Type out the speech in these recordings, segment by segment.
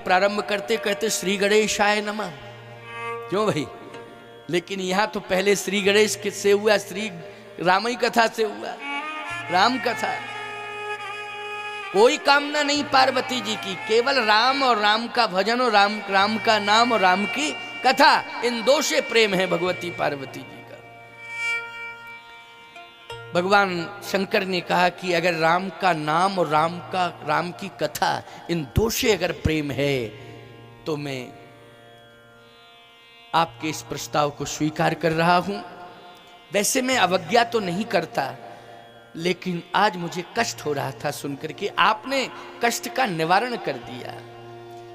प्रारंभ करते कहते श्री गणेशाय नमः, क्यों भाई? लेकिन यहां तो पहले श्री गणेश किससे हुआ? श्री रामई कथा से हुआ, राम कथा। कोई कामना नहीं पार्वती जी की, केवल राम और राम का भजन और राम का नाम और राम की कथा, इन दो से प्रेम है भगवती पार्वती जी का। भगवान शंकर ने कहा कि अगर राम का नाम और राम की कथा, इन दो से अगर प्रेम है तो मैं आपके इस प्रस्ताव को स्वीकार कर रहा हूं। वैसे मैं अवज्ञा तो नहीं करता, लेकिन आज मुझे कष्ट हो रहा था सुनकर के आपने कष्ट का निवारण कर दिया।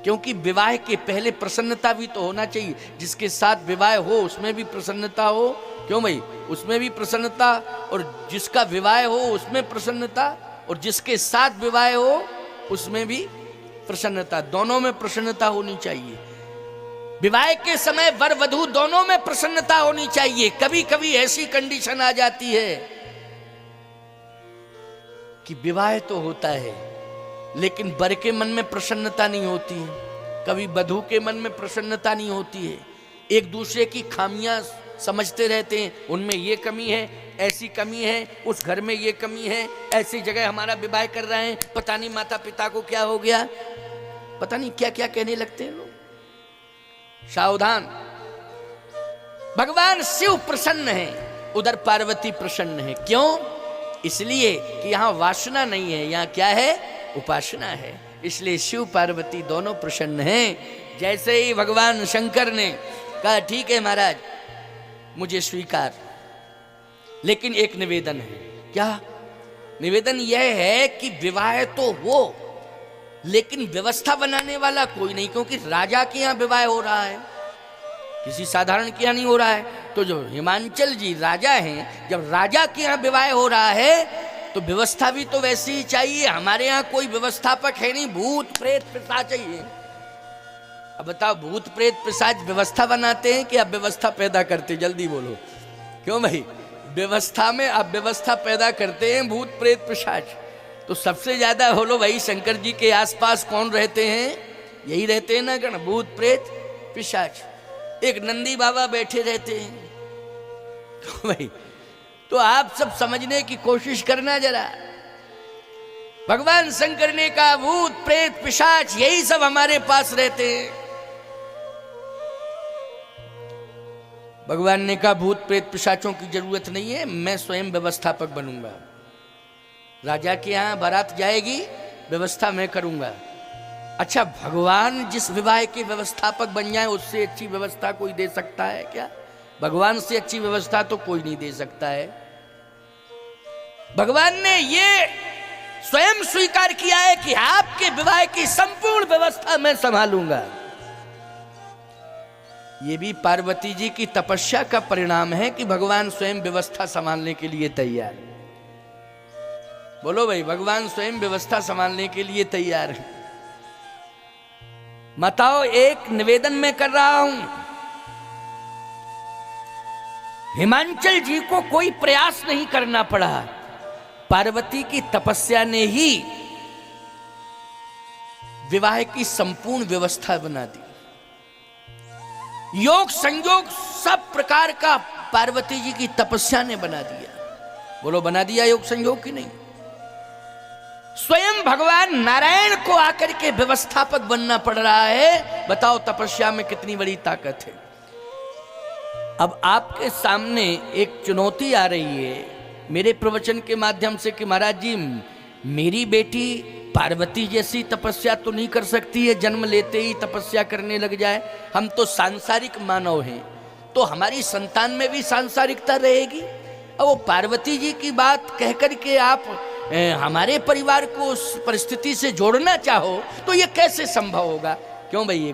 क्योंकि विवाह के पहले प्रसन्नता भी तो होना चाहिए, जिसके साथ विवाह हो उसमें भी प्रसन्नता हो, क्यों भाई? उसमें भी प्रसन्नता, और जिसका विवाह हो उसमें प्रसन्नता, और जिसके साथ विवाह हो उसमें भी प्रसन्नता, दोनों में प्रसन्नता होनी चाहिए। विवाह के समय वर वधू दोनों में प्रसन्नता होनी चाहिए। कभी कभी ऐसी कंडीशन आ जाती है कि विवाह तो होता है लेकिन वर के मन में प्रसन्नता नहीं होती है, कभी वधू के मन में प्रसन्नता नहीं होती है। एक दूसरे की खामियां समझते रहते हैं, उनमें ये कमी है, ऐसी कमी है, उस घर में ये कमी है, ऐसी जगह हमारा विवाह कर रहे हैं, पता नहीं माता पिता को क्या हो गया, पता नहीं क्या क्या कहने लगते हैं लोग। सावधान, भगवान शिव प्रसन्न है, उधर पार्वती प्रसन्न है। क्यों? इसलिए कि यहां वासना नहीं है, यहां क्या है? उपासना है। इसलिए शिव पार्वती दोनों प्रसन्न हैं। जैसे ही भगवान शंकर ने कहा ठीक है महाराज मुझे स्वीकार, लेकिन एक निवेदन है। क्या निवेदन? यह है कि विवाह तो हो लेकिन व्यवस्था बनाने वाला कोई नहीं, क्योंकि राजा के यहाँ विवाह हो रहा है, किसी साधारण के यहाँ नहीं हो रहा है। तो जो हिमांचल जी राजा हैं, जब राजा के यहाँ विवाह हो रहा है तो व्यवस्था भी तो वैसी ही चाहिए। हमारे यहाँ कोई व्यवस्थापक है नहीं, भूत प्रेत पिशाच चाहिए। अब बताओ, भूत प्रेत पिशाच व्यवस्था बनाते हैं कि आप व्यवस्था पैदा करते? जल्दी बोलो, क्यों भाई? व्यवस्था में आप व्यवस्था पैदा करते हैं, भूत प्रेत पिशाच। तो सबसे ज्यादा बोलो भाई, शंकर जी के आसपास कौन रहते हैं? यही रहते हैं ना गण, भूत प्रेत पिशाच। एक नंदी बाबा बैठे रहते हैं। तो भाई, तो आप सब समझने की कोशिश करना जरा। भगवान शंकर ने कहा भूत प्रेत पिशाच यही सब हमारे पास रहते हैं। भगवान ने कहा भूत प्रेत पिशाचों की जरूरत नहीं है, मैं स्वयं व्यवस्थापक बनूंगा। राजा के यहां बारात जाएगी, व्यवस्था मैं करूंगा। अच्छा, भगवान जिस विवाह के व्यवस्थापक बन जाए उससे अच्छी व्यवस्था कोई दे सकता है क्या? भगवान से अच्छी व्यवस्था तो कोई नहीं दे सकता है। भगवान ने ये स्वयं स्वीकार किया है कि आपके विवाह की संपूर्ण व्यवस्था मैं संभालूंगा। ये भी पार्वती जी की तपस्या का परिणाम है कि भगवान स्वयं व्यवस्था संभालने के लिए तैयार है। बोलो भाई, भगवान स्वयं व्यवस्था संभालने के लिए तैयार है। माताओं, एक निवेदन मैं कर रहा हूं, हिमांचल जी को कोई प्रयास नहीं करना पड़ा, पार्वती की तपस्या ने ही विवाह की संपूर्ण व्यवस्था बना दी। योग संयोग सब प्रकार का पार्वती जी की तपस्या ने बना दिया। बोलो, बना दिया योग संयोग की नहीं? स्वयं भगवान नारायण को आकर के व्यवस्थापक बनना पड़ रहा है। बताओ तपस्या में कितनी बड़ी ताकत है। अब आपके सामने एक चुनौती आ रही है मेरे प्रवचन के माध्यम से कि महाराज जी, मेरी बेटी पार्वती जैसी तपस्या तो नहीं कर सकती है, जन्म लेते ही तपस्या करने लग जाए। हम तो सांसारिक मानव हैं, तो हमारी संतान में भी सांसारिकता रहेगी। और वो पार्वती जी की बात कहकर के आप हमारे परिवार को उस परिस्थिति से जोड़ना चाहो तो ये कैसे संभव होगा? क्यों भाई, ये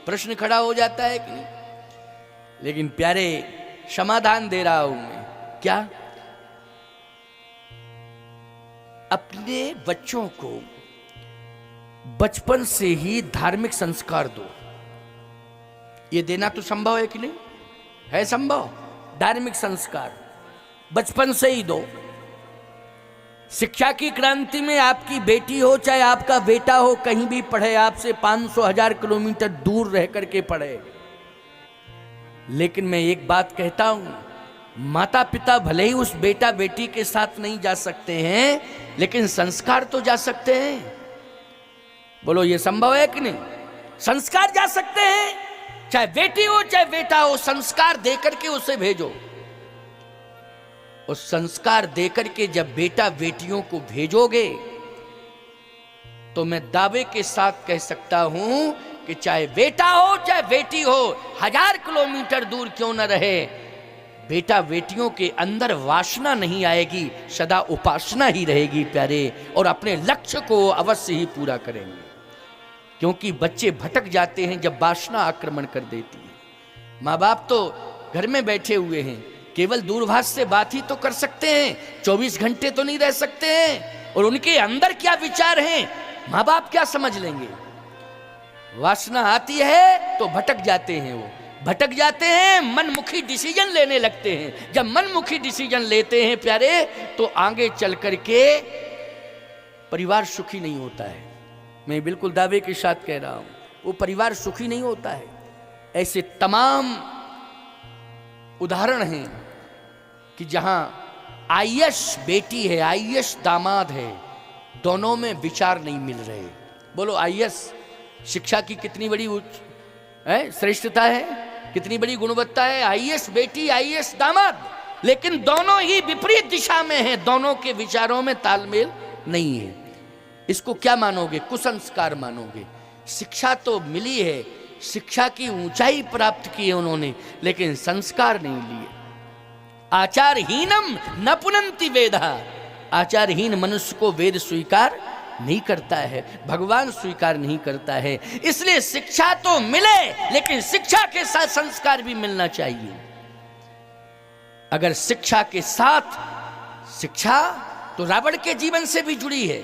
प्रश्न खड़ा हो जाता है कि नहीं? लेकिन प्यारे, समाधान दे रहा हूं मैं। क्या? अपने बच्चों को बचपन से ही धार्मिक संस्कार दो। ये देना तो संभव है कि नहीं? है संभव। धार्मिक संस्कार बचपन से ही दो। शिक्षा की क्रांति में आपकी बेटी हो चाहे आपका बेटा हो, कहीं भी पढ़े, आपसे 500,000 किलोमीटर दूर रह करके पढ़े, लेकिन मैं एक बात कहता हूं, माता पिता भले ही उस बेटा बेटी के साथ नहीं जा सकते हैं, लेकिन संस्कार तो जा सकते हैं। बोलो ये संभव है कि नहीं? संस्कार जा सकते हैं, चाहे बेटी हो चाहे बेटा हो, संस्कार देकर के उसे भेजो। और संस्कार देकर के जब बेटा बेटियों को भेजोगे तो मैं दावे के साथ कह सकता हूं कि चाहे बेटा हो चाहे बेटी हो, 1000 किलोमीटर दूर क्यों न रहे, बेटा बेटियों के अंदर वासना नहीं आएगी, सदा उपासना ही रहेगी प्यारे, और अपने लक्ष्य को अवश्य ही पूरा करेंगे। क्योंकि बच्चे भटक जाते हैं जब वासना आक्रमण कर देती है। माँ बाप तो घर में बैठे हुए हैं, केवल दूरभाष से बात ही तो कर सकते हैं, 24 घंटे तो नहीं रह सकते हैं, और उनके अंदर क्या विचार हैं माँ बाप क्या समझ लेंगे। वासना आती है तो भटक जाते हैं, वो भटक जाते हैं, मनमुखी डिसीजन लेने लगते हैं। जब मनमुखी डिसीजन लेते हैं प्यारे, तो आगे चल करके परिवार सुखी नहीं होता है। मैं बिल्कुल दावे के साथ कह रहा हूं, वो परिवार सुखी नहीं होता है। ऐसे तमाम उदाहरण हैं कि जहां आईएएस बेटी है, आईएएस दामाद है, दोनों में विचार नहीं मिल रहे। बोलो आईएएस शिक्षा की कितनी बड़ी श्रेष्ठता है, कितनी बड़ी गुणवत्ता है। आईएएस बेटी, आईएएस दामाद, लेकिन दोनों ही विपरीत दिशा में हैं, दोनों के विचारों में तालमेल नहीं है। इसको क्या मानोगे? कुसंस्कार मानोगे। शिक्षा तो मिली है, शिक्षा की ऊंचाई प्राप्त की है उन्होंने, लेकिन संस्कार नहीं लिए। आचारहीनम न पुनन्ति वेदा, आचारहीन मनुष्य को वेद स्वीकार नहीं करता है, भगवान स्वीकार नहीं करता है। इसलिए शिक्षा तो मिले, लेकिन शिक्षा के साथ संस्कार भी मिलना चाहिए। अगर शिक्षा के साथ शिक्षा तो रावण के जीवन से भी जुड़ी है।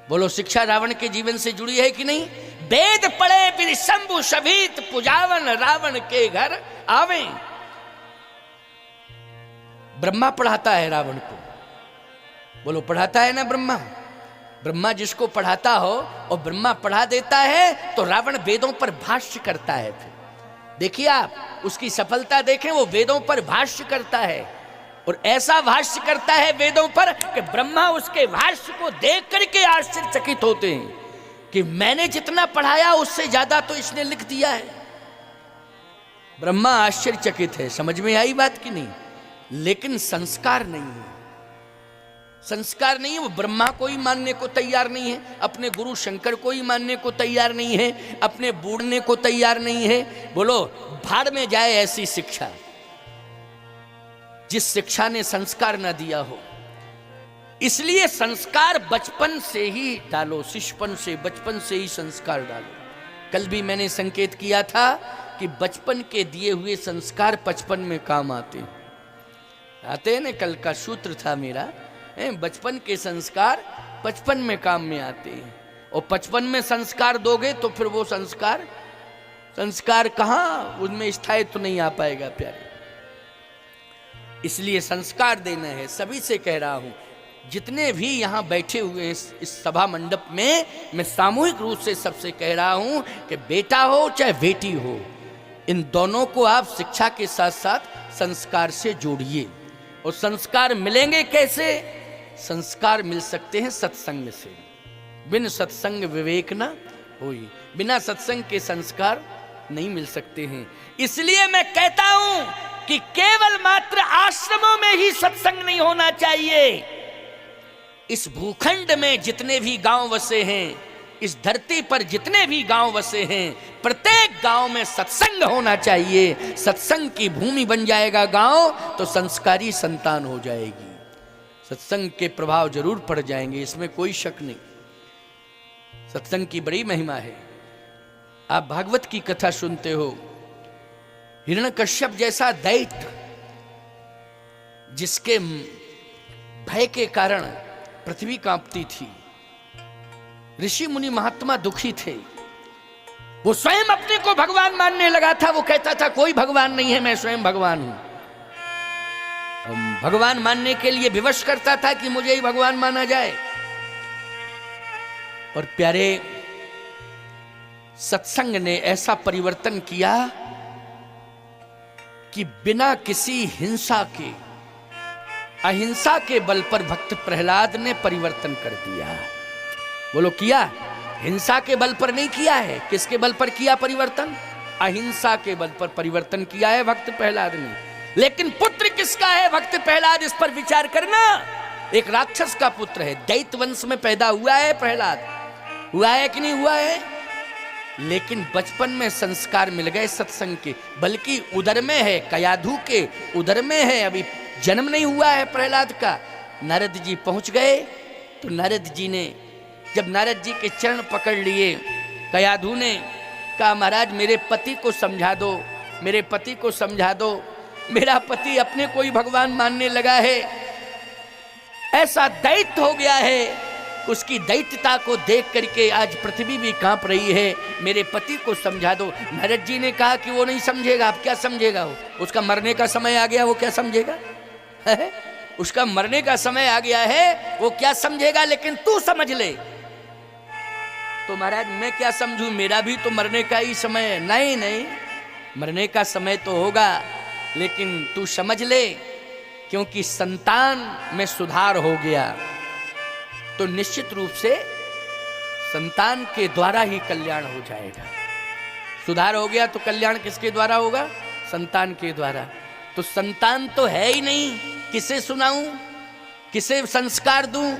बोलो शिक्षा रावण के जीवन से जुड़ी है कि नहीं? वेद पढ़े फिर शंभु शबीत पुजावन, रावण के घर आवे। ब्रह्मा पढ़ाता है रावण को, बोलो पढ़ाता है ना ब्रह्मा? ब्रह्मा जिसको पढ़ाता हो और ब्रह्मा पढ़ा देता है तो रावण वेदों पर भाष्य करता है। फिर देखिए आप उसकी सफलता देखें, वो वेदों पर भाष्य करता है, और ऐसा भाष्य करता है वेदों पर कि ब्रह्मा उसके भाष्य को देख करके आश्चर्यचकित होते हैं कि मैंने जितना पढ़ाया उससे ज्यादा तो इसने लिख दिया है। ब्रह्मा आश्चर्यचकित है। समझ में आई बात कि नहीं? लेकिन संस्कार नहीं है, संस्कार नहीं है। वो ब्रह्मा को ही मानने को तैयार नहीं है, अपने गुरु शंकर को ही मानने को तैयार नहीं है, अपने बूढ़ने को तैयार नहीं है। बोलो भाड़ में जाए ऐसी शिक्षा, जिस शिक्षा ने संस्कार ना दिया हो। इसलिए संस्कार बचपन से ही डालो, शिशुपन से, बचपन से ही संस्कार डालो। कल भी मैंने संकेत किया था कि बचपन के दिए हुए संस्कार 55 में काम आते हैं ना, कल का सूत्र था मेरा, बचपन के संस्कार 55 में काम में आते हैं। और 55 में संस्कार दोगे तो फिर वो संस्कार कहाँ, उनमें स्थायित्व तो नहीं आ पाएगा प्यारे। इसलिए संस्कार देना है। सभी से कह रहा हूं, जितने भी यहां बैठे हुए हैं इस सभा मंडप में, मैं सामूहिक रूप से सबसे कह रहा हूं कि बेटा हो चाहे बेटी हो, इन दोनों को आप शिक्षा के साथ साथ संस्कार से जोड़िए। और संस्कार मिलेंगे कैसे? संस्कार मिल सकते हैं सत्संग से। बिन सत्संग विवेक न होई, बिना सत्संग के संस्कार नहीं मिल सकते हैं। इसलिए मैं कहता हूं कि केवल मात्र आश्रमों में ही सत्संग नहीं होना चाहिए। इस भूखंड में जितने भी गांव बसे हैं, इस धरती पर जितने भी गांव बसे हैं, प्रत्येक गांव में सत्संग होना चाहिए। सत्संग की भूमि बन जाएगा गांव, तो संस्कारी संतान हो जाएगी। सत्संग के प्रभाव जरूर पड़ जाएंगे, इसमें कोई शक नहीं। सत्संग की बड़ी महिमा है। आप भागवत की कथा सुनते हो, हिरण्यकश्यप जैसा दैत्य, जिसके भय के कारण पृथ्वी कांपती थी, ऋषि मुनि महात्मा दुखी थे, वो स्वयं अपने को भगवान मानने लगा था। वो कहता था कोई भगवान नहीं है, मैं स्वयं भगवान हूं। भगवान मानने के लिए विवश करता था कि मुझे ही भगवान माना जाए। और प्यारे, सत्संग ने ऐसा परिवर्तन किया कि बिना किसी हिंसा के, अहिंसा के बल पर भक्त प्रहलाद ने परिवर्तन कर दिया। बोलो किया? हिंसा के बल पर नहीं किया है। किसके बल पर किया परिवर्तन? अहिंसा के बल पर परिवर्तन किया है भक्त प्रहलाद ने। लेकिन पुत्र किसका है भक्त प्रहलाद? इस पर विचार करना। एक राक्षस का पुत्र है, दैत्य वंश में पैदा हुआ है प्रहलाद। हुआ है कि नहीं हुआ है? लेकिन बचपन में संस्कार मिल गए सत्संग के, बल्कि उदर में है, कयाधु के उदर में है, अभी जन्म नहीं हुआ है प्रहलाद का। नारद जी पहुंच गए तो नारद जी ने, जब नारद जी के चरण पकड़ लिए, कयाधु ने कहा महाराज मेरे पति को समझा दो, मेरे पति को समझा दो, मेरा पति अपने को ही भगवान मानने लगा है, ऐसा दैत्य हो गया है, उसकी दैत्यता को देख करके आज पृथ्वी भी कांप रही है, मेरे पति को समझा दो। नारद जी ने कहा कि वो नहीं समझेगा। अब क्या समझेगा? वो उसका मरने का समय आ गया, वो क्या समझेगा? उसका मरने का समय आ गया है, वो क्या समझेगा? लेकिन तू समझ ले। तो महाराज मैं क्या समझूं, मेरा भी तो मरने का ही समय है। नहीं नहीं, मरने का समय तो होगा, लेकिन तू समझ ले, क्योंकि संतान में सुधार हो गया तो निश्चित रूप से संतान के द्वारा ही कल्याण हो जाएगा। सुधार हो गया तो कल्याण किसके द्वारा होगा? संतान के द्वारा। तो संतान तो है ही नहीं, किसे सुनाऊं, किसे संस्कार दूं?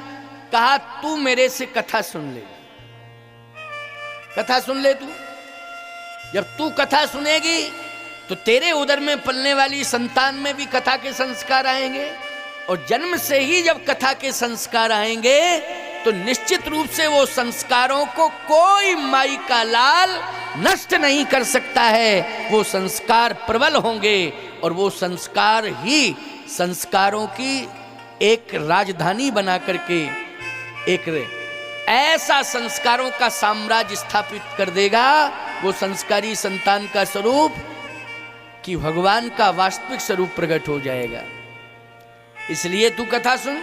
कहा तू मेरे से कथा सुन ले, कथा सुन ले तू। जब तू कथा सुनेगी तो तेरे उदर में पलने वाली संतान में भी कथा के संस्कार आएंगे, और जन्म से ही जब कथा के संस्कार आएंगे तो निश्चित रूप से वो संस्कारों को कोई माई का लाल नष्ट नहीं कर सकता है। वो संस्कार प्रबल होंगे और वो संस्कार ही संस्कारों की एक राजधानी बना करके एक ऐसा संस्कारों का साम्राज्य स्थापित कर देगा, वो संस्कारी संतान का स्वरूप कि भगवान का वास्तविक स्वरूप प्रकट हो जाएगा। इसलिए तू कथा सुन।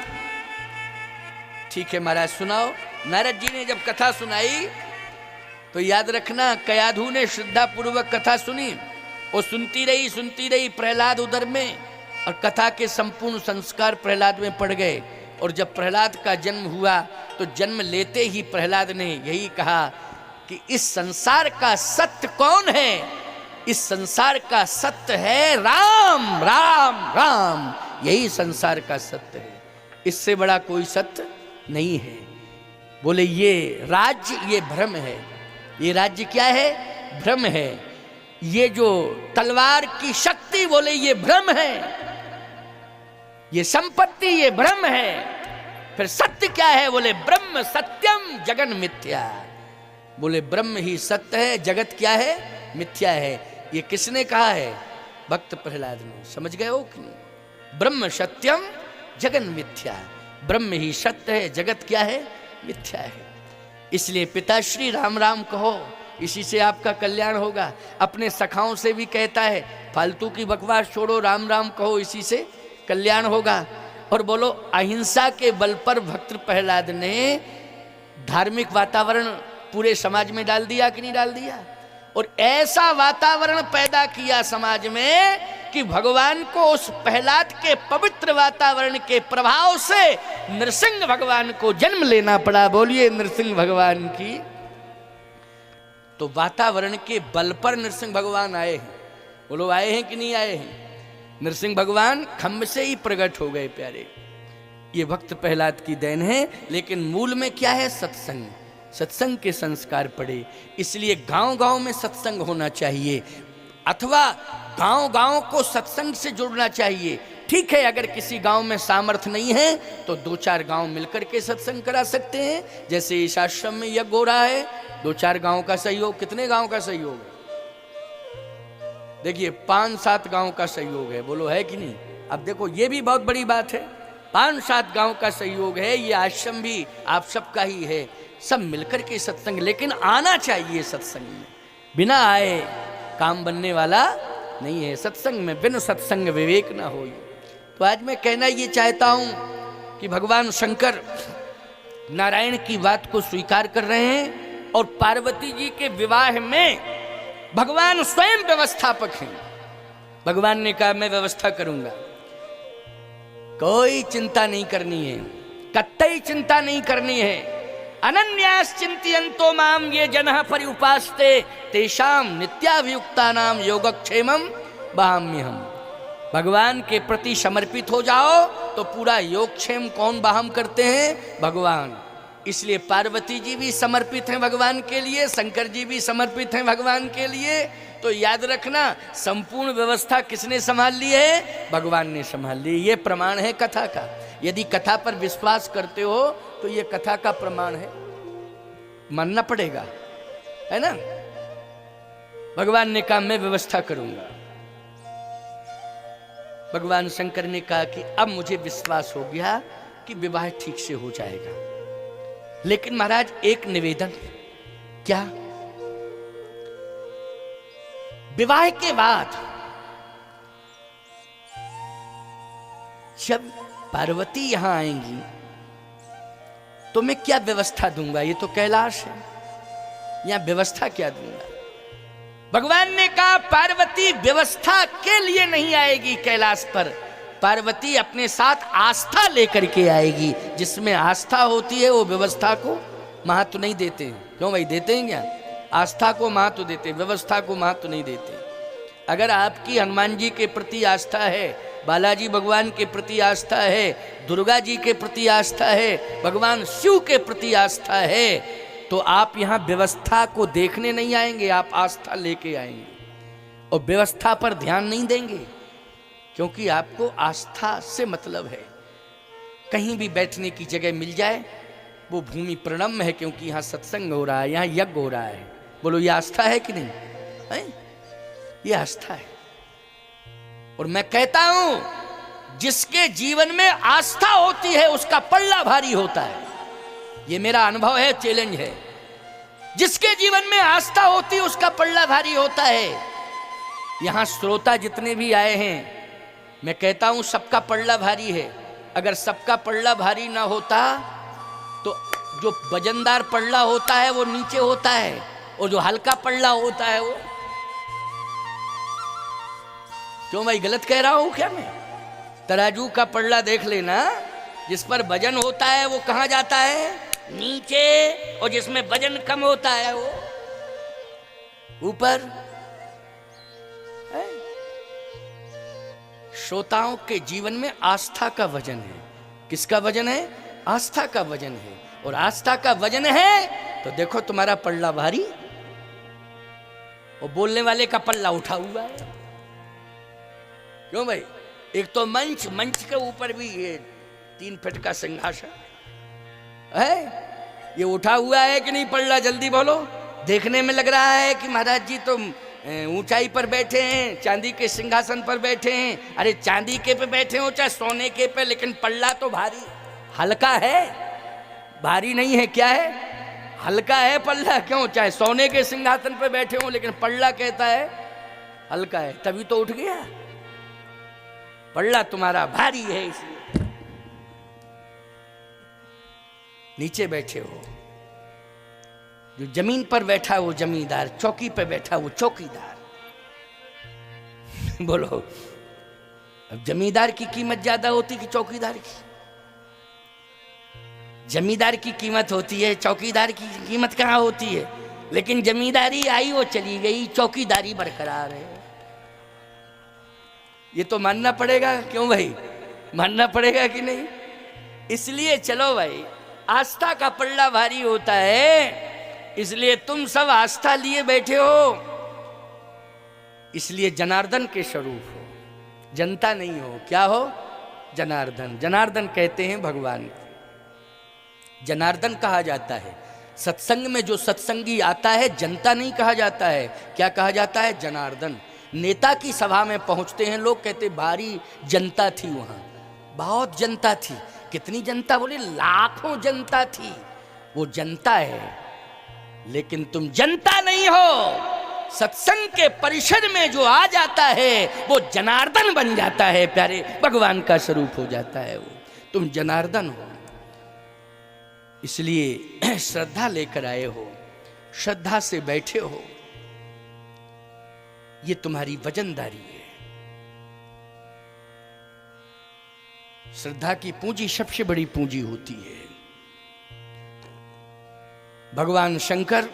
ठीक है महाराज सुनाओ। नारद जी ने जब कथा सुनाई तो याद रखना, कयाधु ने श्रद्धा पूर्वक कथा सुनी, वो सुनती रही प्रहलाद उदर में, और कथा के संपूर्ण संस्कार प्रहलाद में पड़ गए। और जब प्रहलाद का जन्म हुआ तो जन्म लेते ही प्रहलाद ने यही कहा कि इस संसार का सत्य कौन है? इस संसार का सत्य है राम, राम, राम। यही संसार का सत्य है, इससे बड़ा कोई सत्य नहीं है। बोले ये राज्य, ये भ्रम है। ये राज्य क्या है? भ्रम है। ये जो तलवार की शक्ति, बोले ये भ्रम है। ये संपत्ति, ये भ्रम है। फिर सत्य क्या है? बोले ब्रह्म सत्यम जगन मिथ्या। बोले ब्रह्म ही सत्य है, जगत क्या है? मिथ्या है। ये किसने कहा है? भक्त प्रहलाद ने। समझ गए हो कि नहीं? ब्रह्म सत्यम जगन मिथ्या। ब्रह्म ही सत्य है, जगत क्या है? मिथ्या है। इसलिए पिताश्री राम राम कहो, इसी से आपका कल्याण होगा। अपने सखाओं से भी कहता है फालतू की बकवास छोड़ो, राम राम कहो, इसी से कल्याण होगा। और बोलो अहिंसा के बल पर भक्त प्रहलाद ने धार्मिक वातावरण पूरे समाज में डाल दिया कि नहीं डाल दिया? और ऐसा वातावरण पैदा किया समाज में कि भगवान को उस प्रहलाद के पवित्र वातावरण के प्रभाव से नृसिंह भगवान को जन्म लेना पड़ा। बोलिए नृसिंह भगवान की। तो वातावरण के बल पर नृसिंह भगवान आए हैं। बोलो आए हैं कि नहीं आए हैं? नृसिंह भगवान खम्भ से ही प्रकट हो गए प्यारे। ये भक्त प्रहलाद की देन है। लेकिन मूल में क्या है? सत्संग। सत्संग के संस्कार पड़े। इसलिए गांव गांव में सत्संग होना चाहिए, अथवा गांव गांव को सत्संग से जुड़ना चाहिए। ठीक है, अगर किसी गांव में सामर्थ्य नहीं है तो 2-4 गांव मिलकर के सत्संग करा सकते हैं। जैसे इस आश्रम में यज्ञ हो रहा है, 2-4 गांव का सहयोग। कितने गांव का सहयोग है? देखिए 5-7 गांव का सहयोग है। बोलो है कि नहीं? अब देखो ये भी बहुत बड़ी बात है। 5-7 गांव का सहयोग है। ये आश्रम भी आप सबका ही है। सब मिलकर के सत्संग, लेकिन आना चाहिए सत्संग में। बिना आए काम बनने वाला नहीं है। सत्संग में बिन सत्संग विवेक ना हो। तो आज मैं कहना ये चाहता हूं कि भगवान शंकर नारायण की बात को स्वीकार कर रहे हैं और पार्वती जी के विवाह में भगवान स्वयं व्यवस्थापक हैं। भगवान ने कहा मैं व्यवस्था करूंगा, कोई चिंता नहीं करनी है, कतई चिंता नहीं करनी है। अनन्यास चिंतयन्तो माम ये जनः पर्युपास्ते तेषाम नित्याभियुक्तानाम योगक्षेमम वहाम्यहम्। भगवान के प्रति समर्पित हो जाओ तो पूरा योगक्षेम कौन वाहम करते हैं? भगवान। इसलिए पार्वती जी भी समर्पित हैं भगवान के लिए, शंकर जी भी समर्पित हैं भगवान के लिए। तो याद रखना, संपूर्ण व्यवस्था किसने संभाल ली है? भगवान ने संभाल ली। ये प्रमाण है कथा का। यदि कथा पर विश्वास करते हो तो ये कथा का प्रमाण है, मानना पड़ेगा, है ना। भगवान ने कहा मैं व्यवस्था करूंगा। भगवान शंकर ने कहा कि अब मुझे विश्वास हो गया कि विवाह ठीक से हो जाएगा, लेकिन महाराज एक निवेदन। क्या? विवाह के बाद जब पार्वती यहां आएंगी तो मैं क्या व्यवस्था दूंगा? ये तो कैलाश है, यहां व्यवस्था क्या दूंगा? भगवान ने कहा पार्वती व्यवस्था के लिए नहीं आएगी कैलाश पर, पार्वती अपने साथ आस्था लेकर के आएगी। जिसमें आस्था होती है वो व्यवस्था को महत्व नहीं देते। क्यों भाई, देते हैं क्या? आस्था को महत्व देते, व्यवस्था को महत्व नहीं देते। अगर आपकी हनुमान जी के प्रति आस्था है, बालाजी भगवान के प्रति आस्था है, दुर्गा जी के प्रति आस्था है, भगवान शिव के प्रति आस्था है, तो आप यहाँ व्यवस्था को देखने नहीं आएंगे, आप आस्था लेके आएंगे और व्यवस्था पर ध्यान नहीं देंगे, क्योंकि आपको आस्था से मतलब है। कहीं भी बैठने की जगह मिल जाए वो भूमि प्रणम्य है, क्योंकि यहाँ सत्संग हो रहा है, यहाँ यज्ञ हो रहा है। बोलो ये आस्था है कि नहीं है? ये आस्था है। और मैं कहता हूं जिसके जीवन में आस्था होती है उसका पल्ला भारी होता है। ये मेरा अनुभव है, चैलेंज है। जिसके जीवन में आस्था होती है उसका पल्ला भारी होता है। यहां श्रोता जितने भी आए हैं, मैं कहता हूं सबका पल्ला भारी है। अगर सबका पल्ला भारी ना होता तो जो वजनदार पल्ला होता है वो नीचे होता है, और जो हल्का पल्ला होता है वो। क्यों भाई, गलत कह रहा हूं क्या मैं? तराजू का पल्ला देख लेना, जिस पर वजन होता है वो कहां जाता है? नीचे, और जिसमें वजन कम होता है वो ऊपर। श्रोताओं के जीवन में आस्था का वजन है। किसका वजन है? आस्था का वजन है। और आस्था का वजन है तो देखो तुम्हारा पल्ला भारी और बोलने वाले का पल्ला उठा हुआ है। क्यों भाई? एक तो मंच के ऊपर भी ये 3 फीट का सिंहासन है, ये उठा हुआ है कि नहीं पल्ला? जल्दी बोलो। देखने में लग रहा है कि महाराज जी तो ऊंचाई पर बैठे हैं, चांदी के सिंहासन पर बैठे हैं। अरे चांदी के पे बैठे हो चाहे सोने के पे, लेकिन पल्ला तो भारी, हल्का है, भारी नहीं है। क्या है? हल्का है पल्ला। क्यों? चाहे सोने के सिंहासन पर बैठे हो, लेकिन पल्ला कहता है हल्का है, तभी तो उठ गया। पल्ला तुम्हारा भारी है, इसलिए नीचे बैठे हो। जो जमीन पर बैठा वो जमींदार, चौकी पर बैठा वो चौकीदार। बोलो, अब जमींदार की कीमत ज्यादा होती कि चौकीदार की? जमींदार की कीमत होती है, चौकीदार की कीमत कहाँ होती है? लेकिन जमींदारी आई वो चली गई, चौकीदारी बरकरार है। ये तो मानना पड़ेगा। क्यों भाई, मानना पड़ेगा कि नहीं? इसलिए चलो भाई, आस्था का पल्ला भारी होता है, इसलिए तुम सब आस्था लिए बैठे हो। इसलिए जनार्दन के स्वरूप हो, जनता नहीं हो। क्या हो? जनार्दन। जनार्दन कहते हैं भगवान, जनार्दन कहा जाता है। सत्संग में जो सत्संगी आता है जनता नहीं कहा जाता है, क्या कहा जाता है? जनार्दन। नेता की सभा में पहुंचते हैं लोग, कहते भारी जनता थी वहां, बहुत जनता थी। कितनी जनता? बोले लाखों जनता थी। वो जनता है, लेकिन तुम जनता नहीं हो, सत्संग के परिसर में जो आ जाता है वो जनार्दन बन जाता है प्यारे, भगवान का स्वरूप हो जाता है वो। तुम जनार्दन हो, इसलिए श्रद्धा लेकर आए हो, श्रद्धा से बैठे हो, ये तुम्हारी वजनदारी है। श्रद्धा की पूंजी सबसे बड़ी पूंजी होती है। भगवान शंकर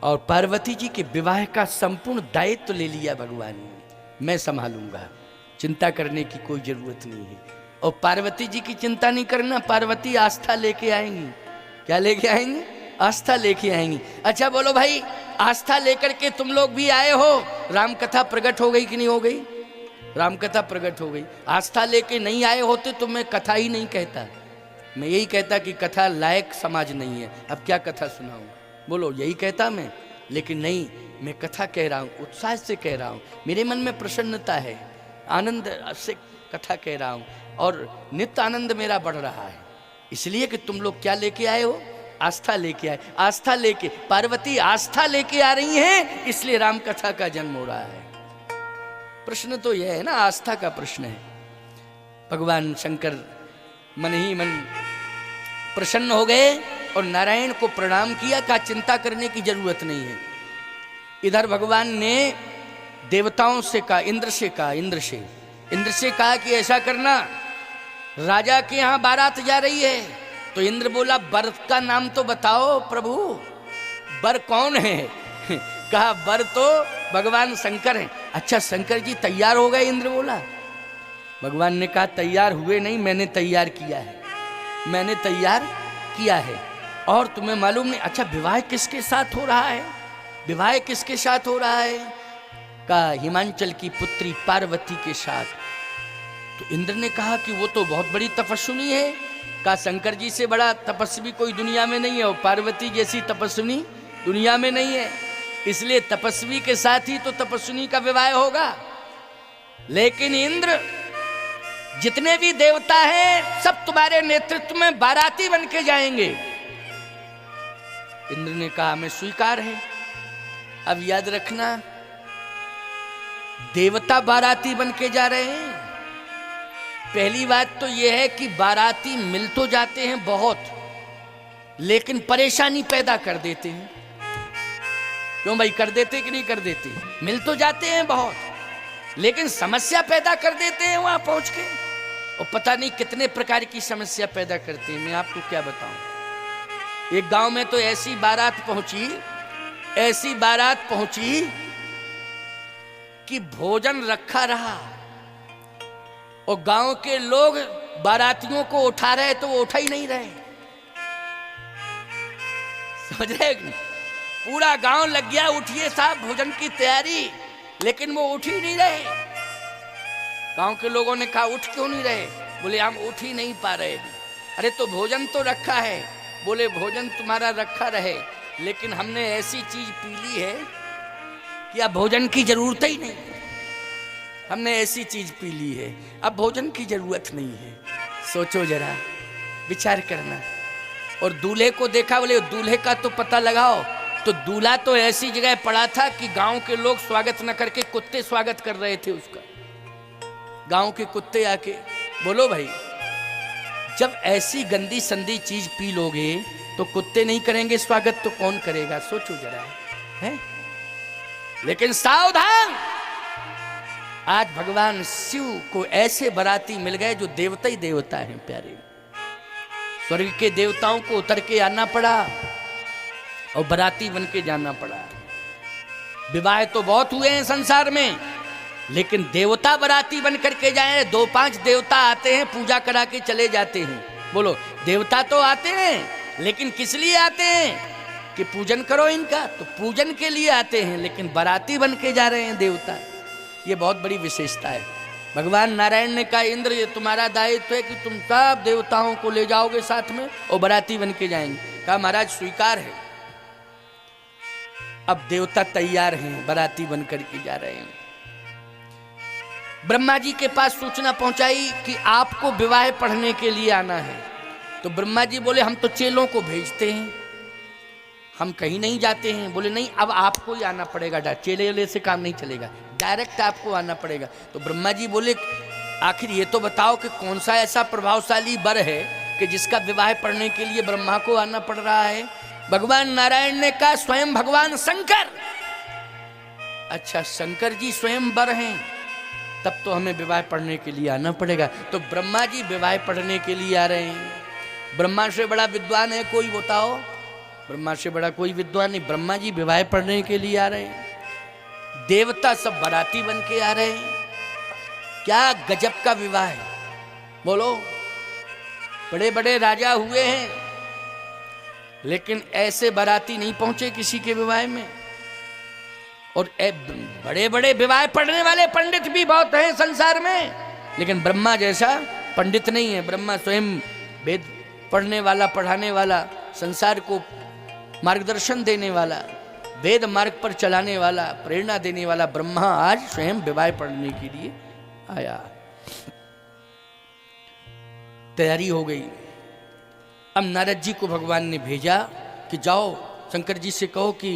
और पार्वती जी के विवाह का संपूर्ण दायित्व ले लिया भगवान ने, मैं संभालूंगा, चिंता करने की कोई जरूरत नहीं है। और पार्वती जी की चिंता नहीं करना, पार्वती आस्था लेके आएंगी। क्या लेके आएंगी? आस्था लेके आएंगी। अच्छा बोलो भाई, आस्था लेकर के तुम लोग भी आए हो, राम कथा प्रकट हो गई कि नहीं हो गई? राम कथा प्रकट हो गई। आस्था लेके नहीं आए होते तो मैं कथा ही नहीं कहता, मैं यही कहता कि कथा लायक समाज नहीं है, अब क्या कथा सुनाऊं, बोलो यही कहता मैं। लेकिन नहीं, मैं कथा कह रहा हूँ, उत्साह से कह रहा हूँ, मेरे मन में प्रसन्नता है, आनंद से कथा कह रहा हूँ और नित्य आनंद मेरा बढ़ रहा है। इसलिए कि तुम लोग क्या लेके आए हो? आस्था लेके आए। आस्था लेके, पार्वती आस्था लेके आ रही हैं, इसलिए राम कथा का जन्म हो रहा है। प्रश्न तो यह है ना, आस्था का प्रश्न है। भगवान शंकर मन ही मन प्रसन्न हो गए और नारायण को प्रणाम किया, कहा चिंता करने की जरूरत नहीं है। इधर भगवान ने देवताओं से कहा, इंद्र से कहा, इंद्र से कहा कि ऐसा करना, राजा के यहाँ बारात जा रही है। तो इंद्र बोला वर का नाम तो बताओ प्रभु, वर कौन है? कहा वर तो भगवान शंकर हैं। अच्छा शंकर जी तैयार हो गए? इंद्र बोला। भगवान ने कहा तैयार हुए नहीं, मैंने तैयार किया है, मैंने तैयार किया है। और तुम्हें मालूम नहीं? अच्छा विवाह किसके साथ हो रहा है? विवाह किसके साथ हो रहा है? कहा हिमांचल की पुत्री पार्वती के साथ। तो इंद्र ने कहा कि वो तो बहुत बड़ी तपस्विनी है। कहा शंकर जी से बड़ा तपस्वी कोई दुनिया में नहीं है, और पार्वती जैसी तपस्विनी दुनिया में नहीं है, इसलिए तपस्वी के साथ ही तो तपस्विनी का विवाह होगा। लेकिन इंद्र, जितने भी देवता हैं सब तुम्हारे नेतृत्व में बाराती बन के जाएंगे। इंद्र ने कहा हमें स्वीकार है। अब याद रखना, देवता बाराती बन के जा रहे हैं। पहली बात तो यह है कि बाराती मिल तो जाते हैं बहुत, लेकिन परेशानी पैदा कर देते हैं। क्यों भाई, कर देते कि नहीं कर देते? मिल तो जाते हैं बहुत, लेकिन समस्या पैदा कर देते हैं वहां पहुंच के, और पता नहीं कितने प्रकार की समस्या पैदा करते हैं। मैं आपको क्या बताऊं, एक गांव में तो ऐसी बारात पहुंची कि भोजन रखा रहा, और गांव के लोग बारातियों को उठा रहे तो वो उठा ही नहीं रहे। समझ रहे कि नहीं? पूरा गांव लग गया, उठिए साहब भोजन की तैयारी, लेकिन वो उठ ही नहीं रहे। गांव के लोगों ने कहा उठ क्यों नहीं रहे? बोले हम उठ ही नहीं पा रहे। अरे तो भोजन तो रखा है। बोले भोजन तुम्हारा रखा रहे, लेकिन हमने ऐसी चीज पी ली है कि अब भोजन की जरूरत ही नहीं। हमने ऐसी चीज पी ली है, अब भोजन की जरूरत नहीं है। सोचो जरा, विचार करना। और दूल्हे को देखा, बोले दूल्हे का तो पता लगाओ। तो दूल्हा तो ऐसी जगह पड़ा था कि गांव के लोग स्वागत न करके कुत्ते स्वागत कर रहे थे उसका। गांव के कुत्ते आके, बोलो भाई, जब ऐसी गंदी संदी चीज पी लोगे तो कुत्ते नहीं करेंगे स्वागत तो कौन करेगा? सोचो जरा, है? लेकिन सावधान, आज भगवान शिव को ऐसे बराती मिल गए जो देवता ही देवता हैं प्यारे। स्वर्ग के देवताओं को उतर के आना पड़ा और बराती बन के जाना पड़ा। विवाह तो बहुत हुए हैं संसार में, लेकिन देवता बराती बन करके जाए। 2-5 देवता आते हैं, पूजा करा के चले जाते हैं। बोलो, देवता तो आते हैं, लेकिन किस लिए आते हैं? कि पूजन करो इनका, तो पूजन के लिए आते हैं, लेकिन बराती बन के जा रहे हैं देवता। ये बहुत बड़ी विशेषता है। भगवान नारायण ने कहा इंद्र, ये तुम्हारा दायित्व है कि तुम सब देवताओं को ले जाओगे साथ में और बराती बन के जाएंगे। कहा महाराज स्वीकार है। अब देवता तैयार हैं, बराती बन करके जा रहे हैं। ब्रह्मा जी के पास सूचना पहुंचाई कि आपको विवाह पढ़ने के लिए आना है। तो ब्रह्मा जी बोले हम तो चेलों को भेजते हैं, हम कहीं नहीं जाते हैं। बोले नहीं, अब आपको ही आना पड़ेगा, चेले वेले से काम नहीं चलेगा, डायरेक्ट आपको आना पड़ेगा। तो ब्रह्मा जी बोले आखिर ये तो बताओ कि कौन सा ऐसा प्रभावशाली वर है कि जिसका विवाह पढ़ने के लिए ब्रह्मा को आना पड़ रहा है। भगवान नारायण ने कहा स्वयं भगवान शंकर। अच्छा, शंकर जी स्वयं वर हैं, तब तो हमें विवाह पढ़ने के लिए आना पड़ेगा। तो ब्रह्मा जी विवाह पढ़ने के लिए आ रहे हैं। ब्रह्मा से बड़ा विद्वान है कोई, बताओ? ब्रह्मा से बड़ा कोई विद्वान नहीं। ब्रह्मा जी विवाह पढ़ने के लिए आ रहे हैं। देवता सब बाराती बन के आ रहे हैं। क्या गजब का विवाह है, बोलो। बड़े बड़े राजा हुए हैं, लेकिन ऐसे बाराती नहीं पहुंचे किसी के विवाह में। और बड़े बड़े विवाह पढ़ने वाले पंडित भी बहुत हैं संसार में, लेकिन ब्रह्मा जैसा पंडित नहीं है। ब्रह्मा स्वयं वेद पढ़ने वाला, पढ़ाने वाला, संसार को मार्गदर्शन देने वाला, वेद मार्ग पर चलाने वाला, प्रेरणा देने वाला ब्रह्मा आज स्वयं विवाह पढ़ने के लिए आया। तैयारी हो गई। अब नारद जी को भगवान ने भेजा कि जाओ शंकर जी से कहो कि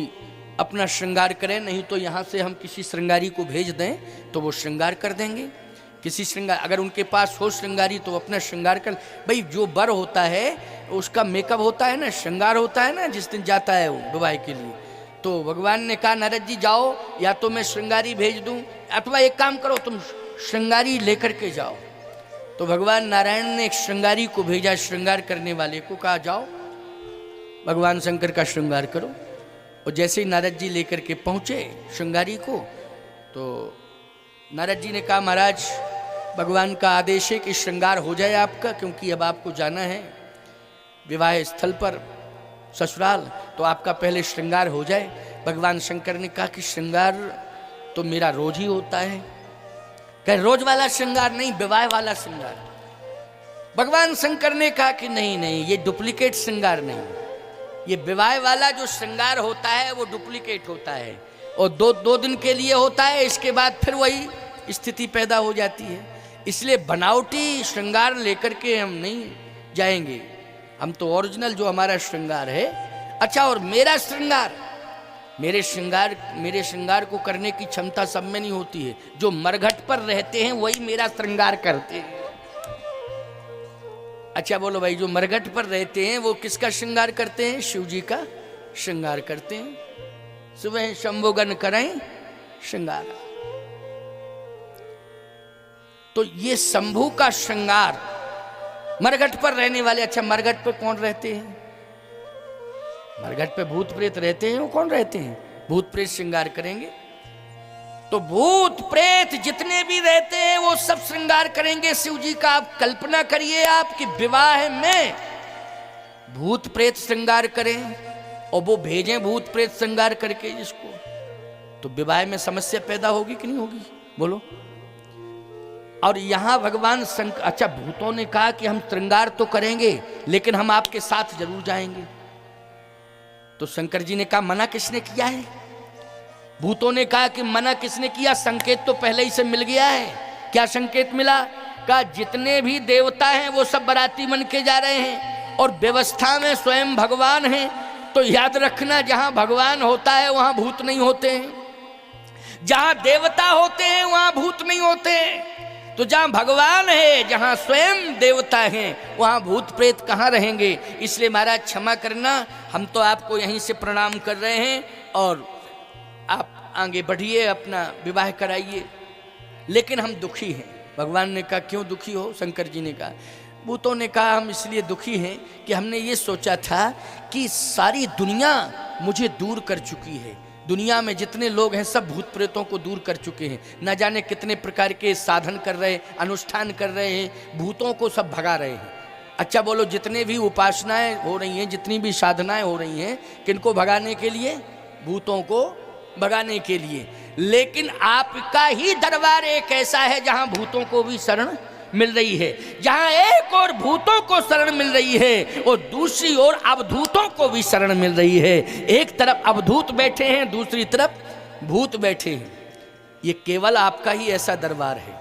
अपना श्रृंगार करें, नहीं तो यहाँ से हम किसी श्रृंगारी को भेज दें तो वो श्रृंगार कर देंगे। किसी श्रृंगार, अगर उनके पास हो श्रृंगारी तो अपना श्रृंगार कर। भाई जो वर होता है उसका मेकअप होता है ना, श्रृंगार होता है ना, जिस दिन जाता है वो विवाह के लिए। तो भगवान ने कहा नारद जी जाओ, या तो मैं श्रृंगारी भेज दूं, अथवा एक काम करो तुम श्रृंगारी लेकर के जाओ। तो भगवान नारायण ने एक श्रृंगारी को भेजा, श्रृंगार करने वाले को कहा जाओ भगवान शंकर का श्रृंगार करो। और जैसे ही नारद जी लेकर के पहुंचे श्रृंगारी को, तो नारद जी ने कहा महाराज भगवान का आदेश है कि श्रृंगार हो जाए आपका, क्योंकि अब आपको जाना है विवाह स्थल पर, ससुराल, तो आपका पहले श्रृंगार हो जाए। भगवान शंकर ने कहा कि श्रृंगार तो मेरा रोज ही होता है। कह रोज वाला श्रृंगार नहीं, विवाह वाला श्रृंगार। भगवान शंकर ने कहा कि नहीं नहीं, ये डुप्लीकेट श्रृंगार नहीं, ये विवाह वाला जो श्रृंगार होता है वो डुप्लीकेट होता है, और दो दिन के लिए होता है, इसके बाद फिर वही स्थिति पैदा हो जाती है। इसलिए बनावटी श्रृंगार लेकर के हम नहीं जाएंगे, हम तो ओरिजिनल जो हमारा श्रृंगार है। अच्छा, और मेरा श्रृंगार, मेरे श्रृंगार को करने की क्षमता सब में नहीं होती है। जो मरघट पर रहते हैं वही मेरा श्रृंगार करते हैं। अच्छा बोलो भाई, जो मरघट पर रहते हैं वो किसका श्रृंगार करते हैं? शिव जी का श्रृंगार करते हैं। सुबह शंभुगन करें श्रृंगार। तो ये शंभु का श्रृंगार मरघट पर रहने वाले। अच्छा, मरघट पर कौन रहते हैं? मरघट पे भूत प्रेत रहते हैं। वो कौन रहते हैं? भूत प्रेत श्रृंगार करेंगे। तो भूत प्रेत जितने भी रहते हैं वो सब श्रृंगार करेंगे शिव जी का। आप कल्पना करिए आपके विवाह में भूत प्रेत श्रृंगार करें और वो भेजें भूत प्रेत श्रृंगार करके जिसको, तो विवाह में समस्या पैदा होगी कि नहीं होगी, बोलो? और यहां भगवान शंकर, अच्छा भूतों ने कहा कि हम श्रृंगार तो करेंगे लेकिन हम आपके साथ जरूर जाएंगे। तो शंकर जी ने कहा मना किसने किया है? भूतों ने कहा कि मना किसने किया? संकेत तो पहले ही से मिल गया है। क्या संकेत मिला? कहा जितने भी देवता हैं वो सब बाराती बन के जा रहे हैं और व्यवस्था में स्वयं भगवान हैं। तो याद रखना, जहां भगवान होता है वहां भूत नहीं होते हैं, जहां देवता होते हैं वहां भूत नहीं होते हैं। तो जहां भगवान है, जहां स्वयं देवता हैं, वहां भूत प्रेत कहां रहेंगे? इसलिए महाराज क्षमा करना, हम तो आपको यहीं से प्रणाम कर रहे हैं और आप आगे बढ़िए, अपना विवाह कराइए। लेकिन हम दुखी हैं। भगवान ने कहा क्यों दुखी हो? शंकर जी ने कहा, भूतों ने कहा हम इसलिए दुखी हैं कि हमने ये सोचा था कि सारी दुनिया मुझे दूर कर चुकी है। दुनिया में जितने लोग हैं सब भूत प्रेतों को दूर कर चुके हैं। न जाने कितने प्रकार के साधन कर रहे हैं, अनुष्ठान कर रहे हैं, भूतों को सब भगा रहे हैं। अच्छा बोलो, जितने भी उपासनाएं हो रही हैं, जितनी भी साधनाएं हो रही हैं, किनको भगाने के लिए? भूतों को भगाने के लिए। लेकिन आपका ही दरबार एक ऐसा है जहां भूतों को भी शरण मिल रही है, जहां एक और भूतों को शरण मिल रही है और दूसरी ओर अवधूतों को भी शरण मिल रही है। एक तरफ अवधूत बैठे हैं, दूसरी तरफ भूत बैठे हैं। ये केवल आपका ही ऐसा दरबार है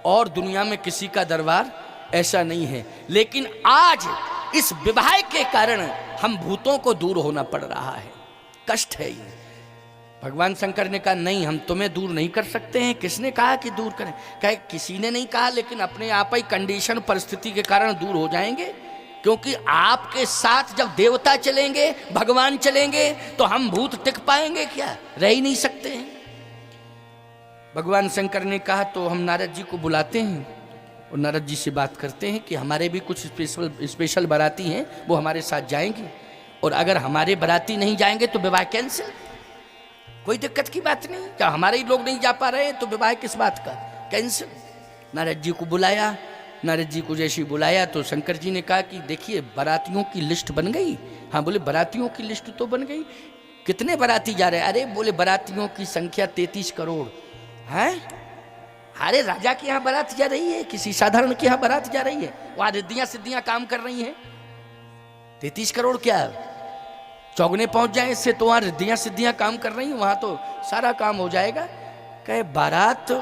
और दुनिया में किसी का दरबार ऐसा नहीं है। लेकिन आज इस विवाह के कारण हम भूतों को दूर होना पड़ रहा है। कष्ट है ये। भगवान शंकर ने कहा नहीं, हम तुम्हें दूर नहीं कर सकते हैं। किसने कहा कि दूर करें? कहे किसी ने नहीं कहा, लेकिन अपने आप ही कंडीशन परिस्थिति के कारण दूर हो जाएंगे, क्योंकि आपके साथ जब देवता चलेंगे, भगवान चलेंगे, तो हम भूत टिक पाएंगे क्या? रह ही नहीं सकते हैं। भगवान शंकर ने कहा तो हम नारद जी को बुलाते हैं और नारद जी से बात करते हैं कि हमारे भी कुछ स्पेशल बाराती हैं, वो हमारे साथ जाएंगे, और अगर हमारे बाराती नहीं जाएंगे तो विवाह कैंसिल। कोई दिक्कत की बात नहीं, क्या हमारे ही लोग नहीं जा पा रहे हैं तो विवाह किस बात का, कैंसिल। नारद जी को बुलाया। नारद जी को जैसे ही बुलाया तो शंकर जी ने कहा कि देखिए बारातियों की लिस्ट बन गई। हाँ, बोले बारातियों की लिस्ट तो बन गई, कितने बाराती जा रहे हैं? अरे बोले बारातियों की संख्या 33 करोड़ है। अरे राजा के यहाँ बारात जा रही है, किसी साधारण के यहाँ बारात जा रही है, वहां रिद्धियां सिद्धियां काम कर रही हैं। 33 करोड़ क्या चौगने पहुंच जाए इससे, तो वहां रिद्धियां सिद्धियां काम कर रही हैं, वहां तो सारा काम हो जाएगा। कहे बारात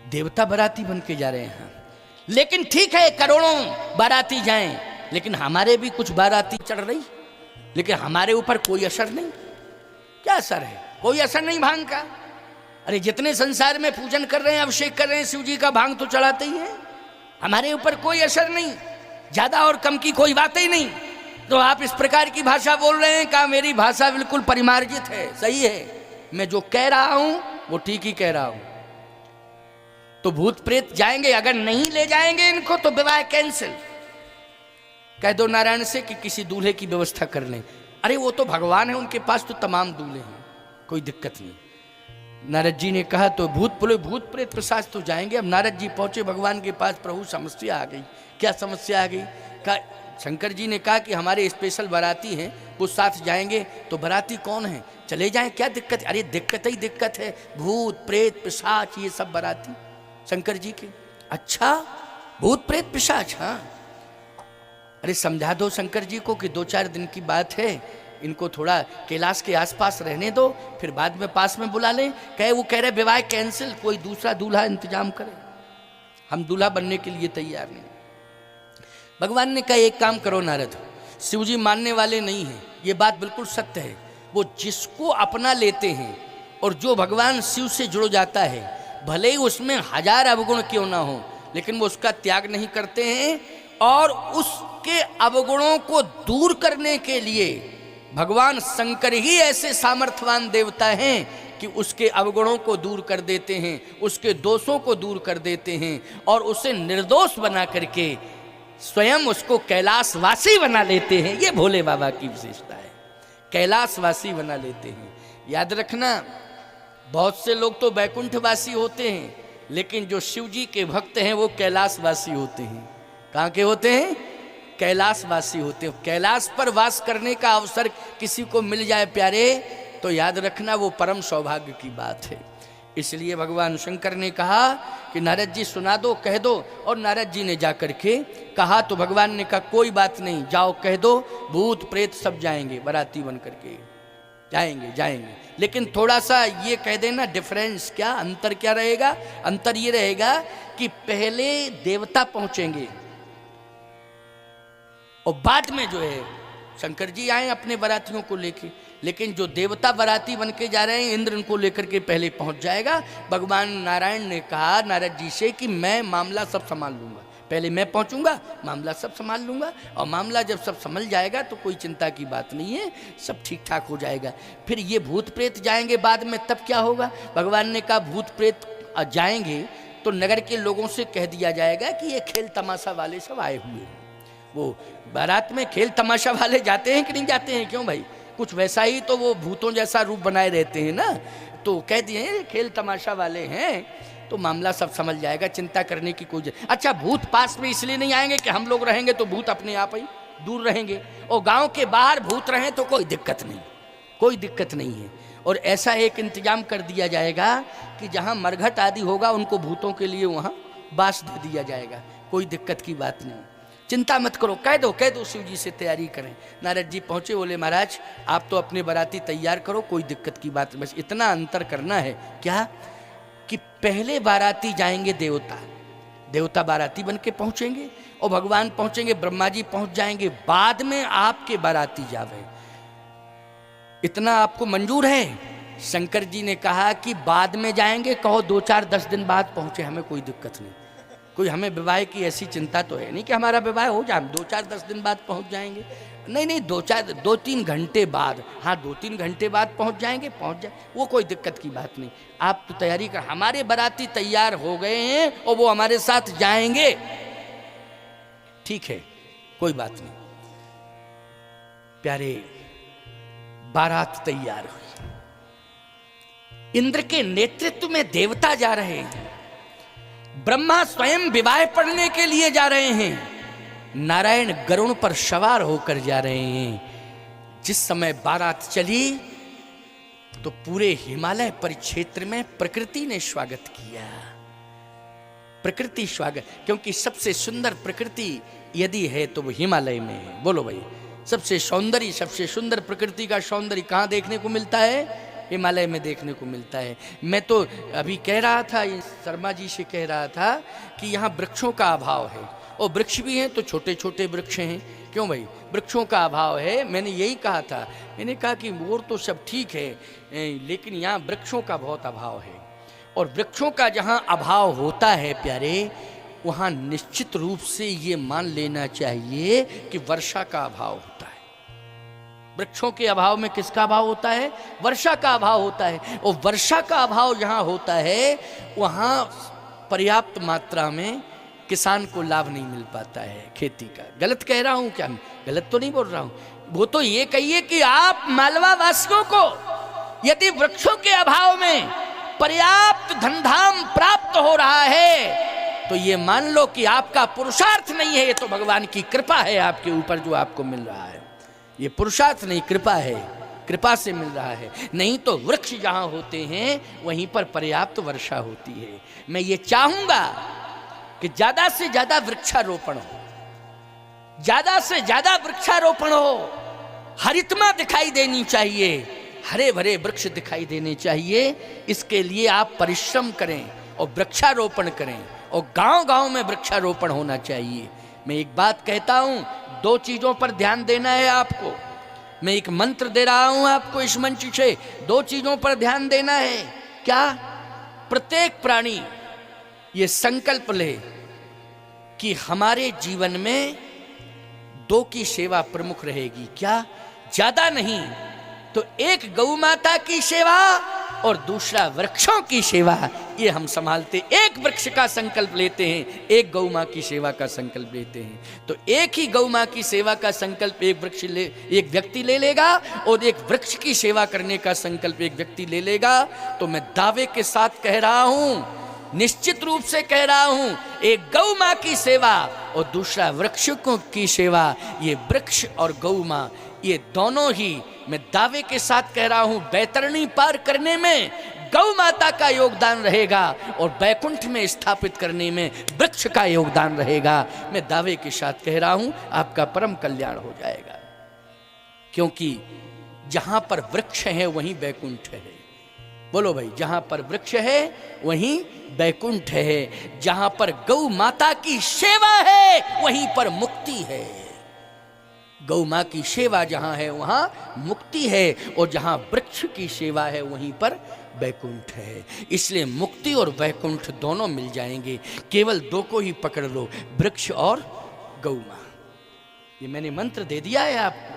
देवता बाराती बन के जा रहे हैं, लेकिन ठीक है करोड़ों बाराती जाएं, लेकिन हमारे भी कुछ बाराती चढ़ रही, लेकिन हमारे ऊपर कोई असर नहीं। क्या असर है? कोई असर नहीं भांग का। अरे जितने संसार में पूजन कर रहे हैं, अभिषेक कर रहे हैं शिव जी का, भांग तो चढ़ाते ही हैं, हमारे ऊपर कोई असर नहीं, ज्यादा और कम की कोई बात ही नहीं। तो आप इस प्रकार की भाषा बोल रहे हैं? कहा मेरी भाषा बिल्कुल परिमार्जित है, सही है, मैं जो कह रहा हूं वो ठीक ही कह रहा हूं। तो भूत प्रेत जाएंगे, अगर नहीं ले जाएंगे इनको तो विवाह कैंसिल। कह दो नारायण से कि किसी दूल्हे की व्यवस्था कर लें। अरे वो तो भगवान है, उनके पास तो तमाम दूल्हे हैं, कोई दिक्कत नहीं। नारद जी ने कहा तो भूत प्रेत पिशाच तो जाएंगे। अब नारद जी पहुंचे भगवान के पास, प्रभु समस्या आ गई। क्या समस्या आ गई? कहा शंकर जी ने कहा कि हमारे स्पेशल बाराती हैं, वो साथ जाएंगे, तो बाराती कौन है? चले जाएं, क्या दिक्कत? अरे दिक्कत ही दिक्कत है, भूत प्रेत पिशाच ये सब बाराती शंकर जी के। अच्छा भूत प्रेत पिशाच? हाँ। अरे समझा दो शंकर जी को कि 2-4 दिन की बात है, इनको थोड़ा कैलाश के आसपास रहने दो, फिर बाद में पास में बुला लें। वो कह रहे विवाह कैंसिल, कोई दूसरा दूल्हा इंतजाम करे, हम दूल्हा बनने के लिए तैयार नहीं। भगवान ने कहा एक काम करो नारद, शिव जी मानने वाले नहीं हैं, ये बात बिल्कुल सत्य है। वो जिसको अपना लेते हैं और जो भगवान शिव से जुड़ जाता है, भले ही उसमें 1000 अवगुण क्यों ना हो, लेकिन वो उसका त्याग नहीं करते हैं, और उसके अवगुणों को दूर करने के लिए भगवान शंकर ही ऐसे सामर्थ्यवान देवता हैं कि उसके अवगुणों को दूर कर देते हैं, उसके दोषों को दूर कर देते हैं, और उसे निर्दोष बना करके स्वयं उसको कैलाशवासी बना लेते हैं। ये भोले बाबा की विशेषता है, कैलाशवासी बना लेते हैं। याद रखना, बहुत से लोग तो बैकुंठवासी होते हैं, लेकिन जो शिव जी के भक्त हैं वो कैलाशवासी होते हैं। कहाँ के होते हैं? कैलाशवासी होते हैं। कैलाश पर वास करने का अवसर किसी को मिल जाए प्यारे, तो याद रखना वो परम सौभाग्य की बात है। इसलिए भगवान शंकर ने कहा कि नारद जी सुना दो, कह दो। और नारद जी ने जाकर के कहा तो भगवान ने कहा कोई बात नहीं, जाओ कह दो, भूत प्रेत सब जाएंगे, बाराती बन करके जाएंगे। लेकिन थोड़ा सा ये कह देना डिफरेंस, क्या अंतर क्या रहेगा? अंतर ये रहेगा कि पहले देवता पहुंचेंगे और बाद में जो है शंकर जी आए अपने बारातियों को लेके। लेकिन जो देवता बाराती बन के जा रहे हैं, इंद्र उनको लेकर के पहले पहुंच जाएगा। भगवान नारायण ने कहा नारद जी से कि मैं मामला सब संभाल लूंगा, पहले मैं पहुंचूंगा, मामला सब संभाल लूंगा, और मामला जब सब संभल जाएगा तो कोई चिंता की बात नहीं है, सब ठीक ठाक हो जाएगा। फिर ये भूत प्रेत जाएंगे बाद में, तब क्या होगा? भगवान ने कहा भूत प्रेत जाएंगे तो नगर के लोगों से कह दिया जाएगा कि ये खेल तमाशा वाले सब आए हुए हैं। वो बारात में खेल तमाशा वाले जाते हैं कि नहीं जाते हैं? क्यों भाई, कुछ वैसा ही तो वो भूतों जैसा रूप बनाए रहते हैं ना, तो कह दिए खेल तमाशा वाले हैं, तो मामला सब समझ जाएगा, चिंता करने की कोई। अच्छा भूत पास में इसलिए नहीं आएंगे कि हम लोग रहेंगे तो भूत अपने आप ही दूर रहेंगे, और गांव के बाहर भूत रहें तो कोई दिक्कत नहीं, कोई दिक्कत नहीं है। और ऐसा एक इंतजाम कर दिया जाएगा कि जहां मरघट आदि होगा उनको भूतों के लिए वहां बास दे दिया जाएगा, कोई दिक्कत की बात नहीं, चिंता मत करो, कह दो शिव जी से तैयारी करें। नारद जी पहुंचे, बोले महाराज आप तो अपने बाराती तैयार करो, कोई दिक्कत की बात नहीं, बस इतना अंतर करना है क्या कि पहले बाराती जाएंगे देवता बाराती बन के पहुंचेंगे, और भगवान पहुंचेंगे, ब्रह्मा जी पहुंच जाएंगे, बाद में आपके बाराती जावे। इतना आपको मंजूर है? शंकर जी ने कहा कि बाद में जाएंगे, कहो 2-4-10 दिन बाद पहुंचे, हमें कोई दिक्कत नहीं, कोई हमें विवाह की ऐसी चिंता तो है नहीं कि हमारा विवाह हो जाए, हम 2-4-10 दिन बाद पहुंच जाएंगे। नहीं नहीं, 2-3 घंटे बाद, हाँ 2-3 घंटे बाद पहुंच जाएंगे, पहुंच जाए, वो कोई दिक्कत की बात नहीं। आप तो तैयारी कर, हमारे बाराती तैयार हो गए हैं और वो हमारे साथ जाएंगे, ठीक है, कोई बात नहीं। प्यारे, बारात तैयार हुई, इंद्र के नेतृत्व में देवता जा रहे हैं, ब्रह्मा स्वयं विवाह पढ़ने के लिए जा रहे हैं, नारायण गरुड़ पर सवार होकर जा रहे हैं। जिस समय बारात चली तो पूरे हिमालय परिक्षेत्र में प्रकृति ने स्वागत किया। प्रकृति स्वागत, क्योंकि सबसे सुंदर प्रकृति यदि है तो वो हिमालय में है। बोलो भाई, सबसे सौंदर्य, सबसे सुंदर प्रकृति का सौंदर्य कहाँ देखने को मिलता है? हिमालय में देखने को मिलता है। मैं तो अभी कह रहा था, शर्मा जी से कह रहा था कि यहाँ वृक्षों का अभाव है, और वृक्ष भी हैं तो छोटे छोटे वृक्ष हैं। क्यों भाई? वृक्षों का अभाव है। मैंने यही कहा था, मैंने कहा कि मोर तो सब ठीक है, लेकिन यहाँ वृक्षों का बहुत अभाव है। और वृक्षों का जहाँ अभाव होता है प्यारे, वहाँ निश्चित रूप से ये मान लेना चाहिए कि वर्षा का अभाव होता है। वृक्षों के अभाव में किसका अभाव होता है? वर्षा का अभाव होता है। और वर्षा का अभाव जहाँ होता है वहाँ पर्याप्त मात्रा में किसान को लाभ नहीं मिल पाता है खेती का। गलत कह रहा हूँ क्या? गलत तो नहीं बोल रहा हूँ। वो तो ये कहिए कि आप मालवा वासियों को यदि वृक्षों के अभाव में पर्याप्त धनधाम प्राप्त हो रहा है तो ये मान लो कि आपका पुरुषार्थ नहीं है, ये तो भगवान की कृपा है आपके ऊपर जो आपको मिल रहा है। ये पुरुषार्थ नहीं, कृपा है, कृपा से मिल रहा है। नहीं तो वृक्ष जहाँ होते हैं वहीं पर पर्याप्त वर्षा होती है। मैं ये चाहूंगा कि ज्यादा से ज्यादा वृक्षारोपण हो, ज्यादा से ज्यादा वृक्षारोपण हो, हरितमा दिखाई देनी चाहिए, हरे भरे वृक्ष दिखाई देने चाहिए। इसके लिए आप परिश्रम करें और वृक्षारोपण करें, और गांव गांव में वृक्षारोपण होना चाहिए। मैं एक बात कहता हूं, 2 चीजों पर ध्यान देना है आपको। मैं एक मंत्र दे रहा हूं आपको इस मंच से, 2 चीजों पर ध्यान देना है। क्या? प्रत्येक प्राणी ये संकल्प ले कि हमारे जीवन में 2 की सेवा प्रमुख रहेगी। क्या? ज्यादा नहीं तो एक गौ माता की सेवा और दूसरा वृक्षों की सेवा, ये हम संभालते। एक वृक्ष का संकल्प लेते हैं, एक गौ माँ की सेवा का संकल्प लेते हैं, तो एक ही गौ माँ की सेवा का संकल्प एक व्यक्ति ले लेगा और एक वृक्ष की सेवा करने का संकल्प एक व्यक्ति ले लेगा। तो मैं दावे के साथ कह रहा हूं, निश्चित रूप से कह रहा हूं, एक गौ माँ की सेवा और दूसरा वृक्षों की सेवा, ये वृक्ष और गौ माँ ये दोनों ही, मैं दावे के साथ कह रहा हूं, बैतरणी पार करने में गौ माता का योगदान रहेगा और बैकुंठ में स्थापित करने में वृक्ष का योगदान रहेगा। मैं दावे के साथ कह रहा हूं, आपका परम कल्याण हो जाएगा। क्योंकि जहां पर वृक्ष है वहीं बैकुंठ है। बोलो भाई, जहां पर वृक्ष है वहीं बैकुंठ है, जहां पर गौ माता की सेवा है वहीं पर मुक्ति है। गौ माँ की सेवा जहाँ है वहाँ मुक्ति है, और जहाँ वृक्ष की सेवा है वहीं पर वैकुंठ है। इसलिए मुक्ति और वैकुंठ दोनों मिल जाएंगे। केवल 2 को ही पकड़ लो, वृक्ष और गौ माँ। ये मैंने मंत्र दे दिया है आपको,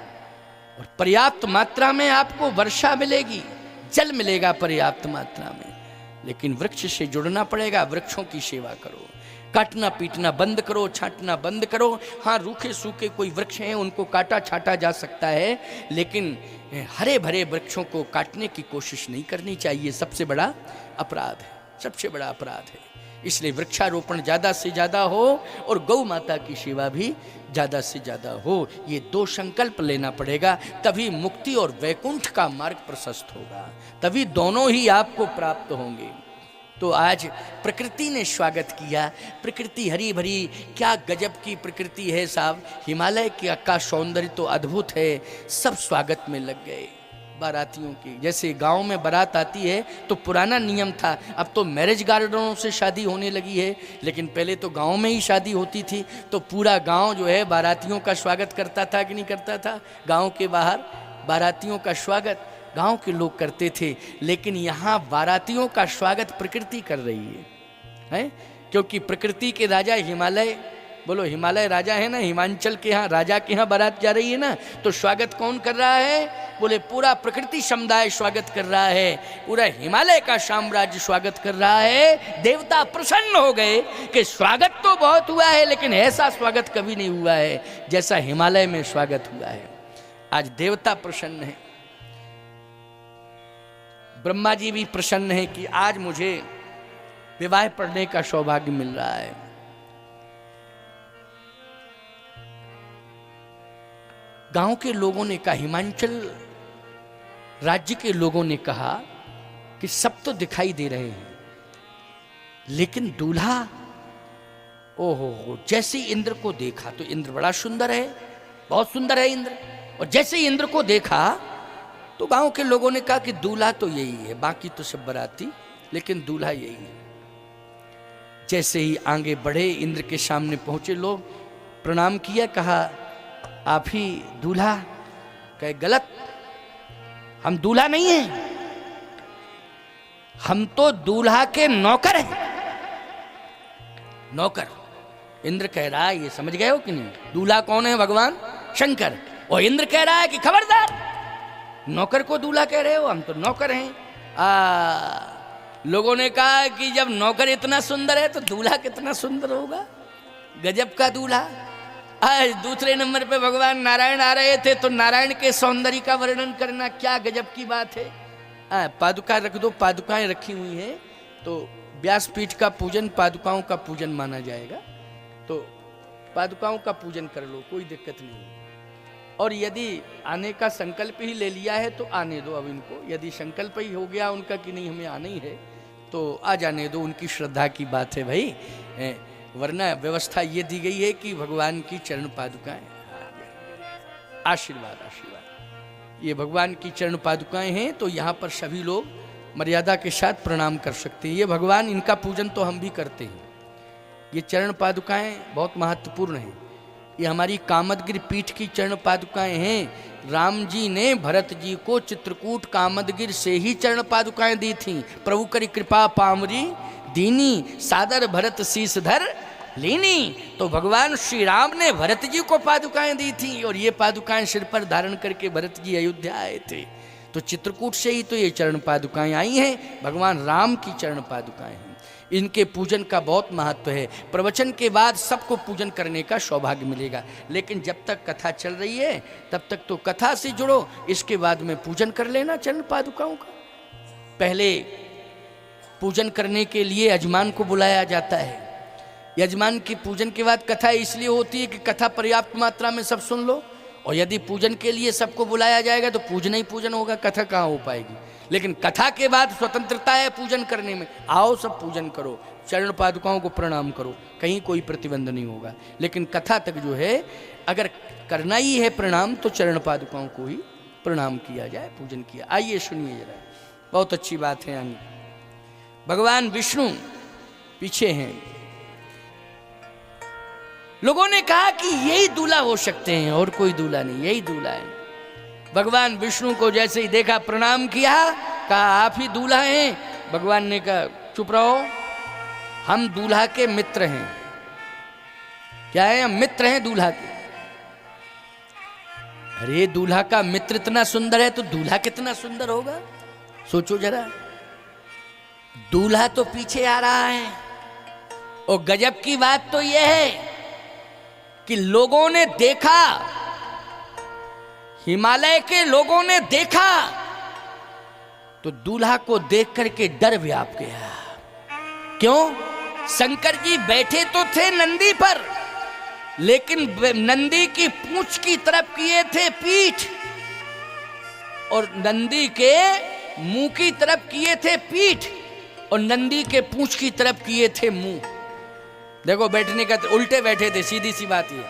और पर्याप्त मात्रा में आपको वर्षा मिलेगी, जल मिलेगा पर्याप्त मात्रा में। लेकिन वृक्ष से जुड़ना पड़ेगा, वृक्षों की सेवा करो, काटना पीटना बंद करो, छांटना बंद करो। हाँ, रूखे सूखे कोई वृक्ष हैं उनको काटा छाटा जा सकता है, लेकिन हरे भरे वृक्षों को काटने की कोशिश नहीं करनी चाहिए। सबसे बड़ा अपराध है, सबसे बड़ा अपराध है। इसलिए वृक्षारोपण ज़्यादा से ज़्यादा हो और गौ माता की सेवा भी ज़्यादा से ज़्यादा हो। ये 2 संकल्प लेना पड़ेगा, तभी मुक्ति और वैकुंठ का मार्ग प्रशस्त होगा, तभी दोनों ही आपको प्राप्त होंगे। तो आज प्रकृति ने स्वागत किया। प्रकृति हरी भरी, क्या गजब की प्रकृति है साहब। हिमालय का सौंदर्य तो अद्भुत है। सब स्वागत में लग गए बारातियों की। जैसे गांव में बारात आती है तो पुराना नियम था, अब तो मैरिज गार्डनों से शादी होने लगी है, लेकिन पहले तो गांव में ही शादी होती थी। तो पूरा गांव जो है बारातियों का स्वागत करता था कि नहीं करता था? गांव के बाहर बारातियों का स्वागत, गांव के लोग करते थे, लेकिन यहाँ बारातियों का स्वागत प्रकृति कर रही है? क्योंकि प्रकृति के राजा हिमालय, बोलो हिमालय राजा है ना, हिमांचल के यहाँ राजा के यहाँ बारात जा रही है ना, तो स्वागत कौन कर रहा है? बोले पूरा प्रकृति समुदाय स्वागत कर रहा है, पूरा हिमालय का साम्राज्य स्वागत कर रहा है। देवता प्रसन्न हो गए कि स्वागत तो बहुत हुआ है, लेकिन ऐसा स्वागत कभी नहीं हुआ है जैसा हिमालय में स्वागत हुआ है। आज देवता प्रसन्न है, ब्रह्मा जी भी प्रसन्न है कि आज मुझे विवाह पढ़ने का सौभाग्य मिल रहा है। गांव के लोगों ने कहा, हिमांचल राज्य के लोगों ने कहा कि सब तो दिखाई दे रहे हैं, लेकिन दूल्हा, ओहो, जैसे इंद्र को देखा तो इंद्र बड़ा सुंदर है, बहुत सुंदर है इंद्र, और जैसे इंद्र को देखा तो गांव के लोगों ने कहा कि दूल्हा तो यही है, बाकी तो सब बराती, लेकिन दूल्हा यही है। जैसे ही आगे बढ़े, इंद्र के सामने पहुंचे, लोग प्रणाम किया, कहा आप ही दूल्हा? कहे गलत, हम दूल्हा नहीं हैं, हम तो दूल्हा के नौकर हैं। नौकर? इंद्र कह रहा है, ये समझ गए हो कि नहीं, दूल्हा कौन है? भगवान शंकर। और इंद्र कह रहा है कि खबरदार, नौकर को दूल्हा कह रहे हो, हम तो नौकर हैं। लोगों ने कहा कि जब नौकर इतना सुंदर है तो दूल्हा कितना सुंदर होगा, गजब का दूल्हा। आज दूसरे नंबर पे भगवान नारायण आ रहे थे, तो नारायण के सौंदर्य का वर्णन करना क्या गजब की बात है। पादुका रख दो, पादुकाएं रखी हुई हैं, तो व्यासपीठ का पूजन पादुकाओं का पूजन माना जाएगा, तो पादुकाओं का पूजन कर लो, कोई दिक्कत नहीं। और यदि आने का संकल्प ही ले लिया है तो आने दो अब इनको, यदि संकल्प ही हो गया उनका कि नहीं हमें आना ही है तो आ जाने दो, उनकी श्रद्धा की बात है भाई। वरना व्यवस्था ये दी गई है कि भगवान की चरण पादुकाएं, आशीर्वाद आशीर्वाद, ये भगवान की चरण पादुकाएं हैं, तो यहाँ पर सभी लोग मर्यादा के साथ प्रणाम कर सकते हैं। ये भगवान, इनका पूजन तो हम भी करते हैं। ये चरण पादुकाएं बहुत महत्वपूर्ण हैं। ये हमारी कामदगिरि पीठ की चरण पादुकाएं हैं। राम जी ने भरत जी को चित्रकूट कामदगिरि से ही चरण पादुकाएं दी थीं। प्रभु करी कृपा पामरी दीनी, सादर भरत शीस धर लीनी। तो भगवान श्री राम ने भरत जी को पादुकाएं दी थी, और ये पादुकाएं सिर पर धारण करके भरत जी अयोध्या आए थे। तो चित्रकूट से ही तो ये चरण पादुकाएं आई हैं, भगवान राम की चरण पादुकाएं हैं। इनके पूजन का बहुत महत्व है। प्रवचन के बाद सबको पूजन करने का सौभाग्य मिलेगा, लेकिन जब तक कथा चल रही है तब तक तो कथा से जुड़ो, इसके बाद में पूजन कर लेना चरण पादुकाओं का। पहले पूजन करने के लिए यजमान को बुलाया जाता है। यजमान की पूजन के बाद कथा इसलिए होती है कि कथा पर्याप्त मात्रा में सब सुन लो, और यदि पूजन के लिए सबको बुलाया जाएगा तो पूजन ही पूजन होगा, कथा कहाँ हो पाएगी। लेकिन कथा के बाद स्वतंत्रता है पूजन करने में, आओ सब पूजन करो, चरण पादुकाओं को प्रणाम करो, कहीं कोई प्रतिबंध नहीं होगा। लेकिन कथा तक जो है अगर करना ही है प्रणाम तो चरण पादुकाओं को ही प्रणाम किया जाए, पूजन किया। आइए सुनिए जरा, बहुत अच्छी बात है। आगे भगवान विष्णु पीछे हैं। लोगों ने कहा कि यही दूल्हा हो सकते हैं, और कोई दूल्हा नहीं, यही दूल्हा है। भगवान विष्णु को जैसे ही देखा प्रणाम किया, कहा आप ही दूल्हा हैं। भगवान ने कहा चुप रहो, हम दूल्हा के मित्र हैं। क्या है? हम मित्र हैं दूल्हा के। अरे दूल्हा का मित्र इतना सुंदर है तो दूल्हा कितना सुंदर होगा, सोचो जरा। दूल्हा तो पीछे आ रहा है, और गजब की बात तो यह है कि लोगों ने देखा, हिमालय के लोगों ने देखा, तो दूल्हा को देख करके डर व्याप गया। क्यों? शंकर जी बैठे तो थे नंदी पर, लेकिन नंदी की पूंछ की तरफ किए थे पीठ, और नंदी के मुंह की तरफ किए थे पीठ, और नंदी के पूंछ की तरफ किए थे मुंह। देखो बैठने का उल्टे बैठे थे, सीधी सी बात ये।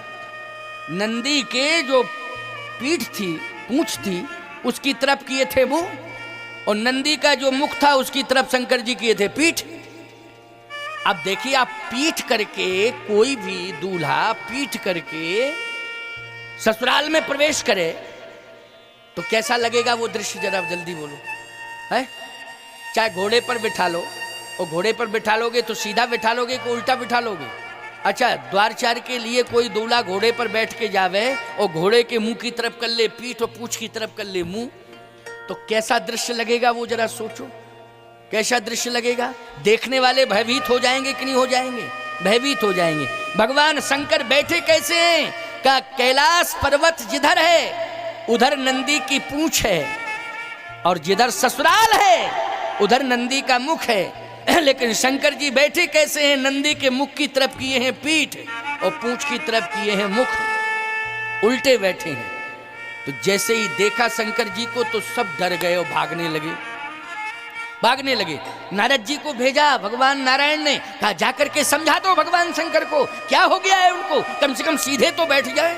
नंदी के जो पीठ थी, पूंछ थी, उसकी तरफ किए थे मुंह, और नंदी का जो मुख था उसकी तरफ शंकर जी किए थे पीठ। अब देखिए, आप पीठ करके, कोई भी दूल्हा पीठ करके ससुराल में प्रवेश करे तो कैसा लगेगा वो दृश्य, जरा जल्दी बोलो है। चाहे घोड़े पर बिठा लो, और घोड़े पर बिठा लोगे तो सीधा बिठा लोगे कि उल्टा बिठा लोगे। अच्छा, द्वारचार के लिए कोई दूल्हा घोड़े पर बैठ के जावे और घोड़े के मुंह की तरफ कर ले पीठ और पूंछ की तरफ कर ले मुंह, तो कैसा दृश्य लगेगा वो जरा सोचो, कैसा दृश्य लगेगा। देखने वाले भयभीत हो जाएंगे कि नहीं हो जाएंगे? भयभीत हो जाएंगे। भगवान शंकर बैठे कैसे हैं? का कैलाश पर्वत जिधर है उधर नंदी की पूंछ है, और जिधर ससुराल है उधर नंदी का मुख है। लेकिन शंकर जी बैठे कैसे हैं? नंदी के मुख की तरफ किए हैं पीठ और पूंछ की तरफ किए हैं मुख, उल्टे बैठे हैं। तो जैसे ही देखा शंकर जी को तो सब डर गए और भागने लगे। नारद जी को भेजा भगवान नारायण ने, कहा जाकर के समझा दो भगवान शंकर को क्या हो गया है उनको, कम से कम सीधे तो बैठ जाए,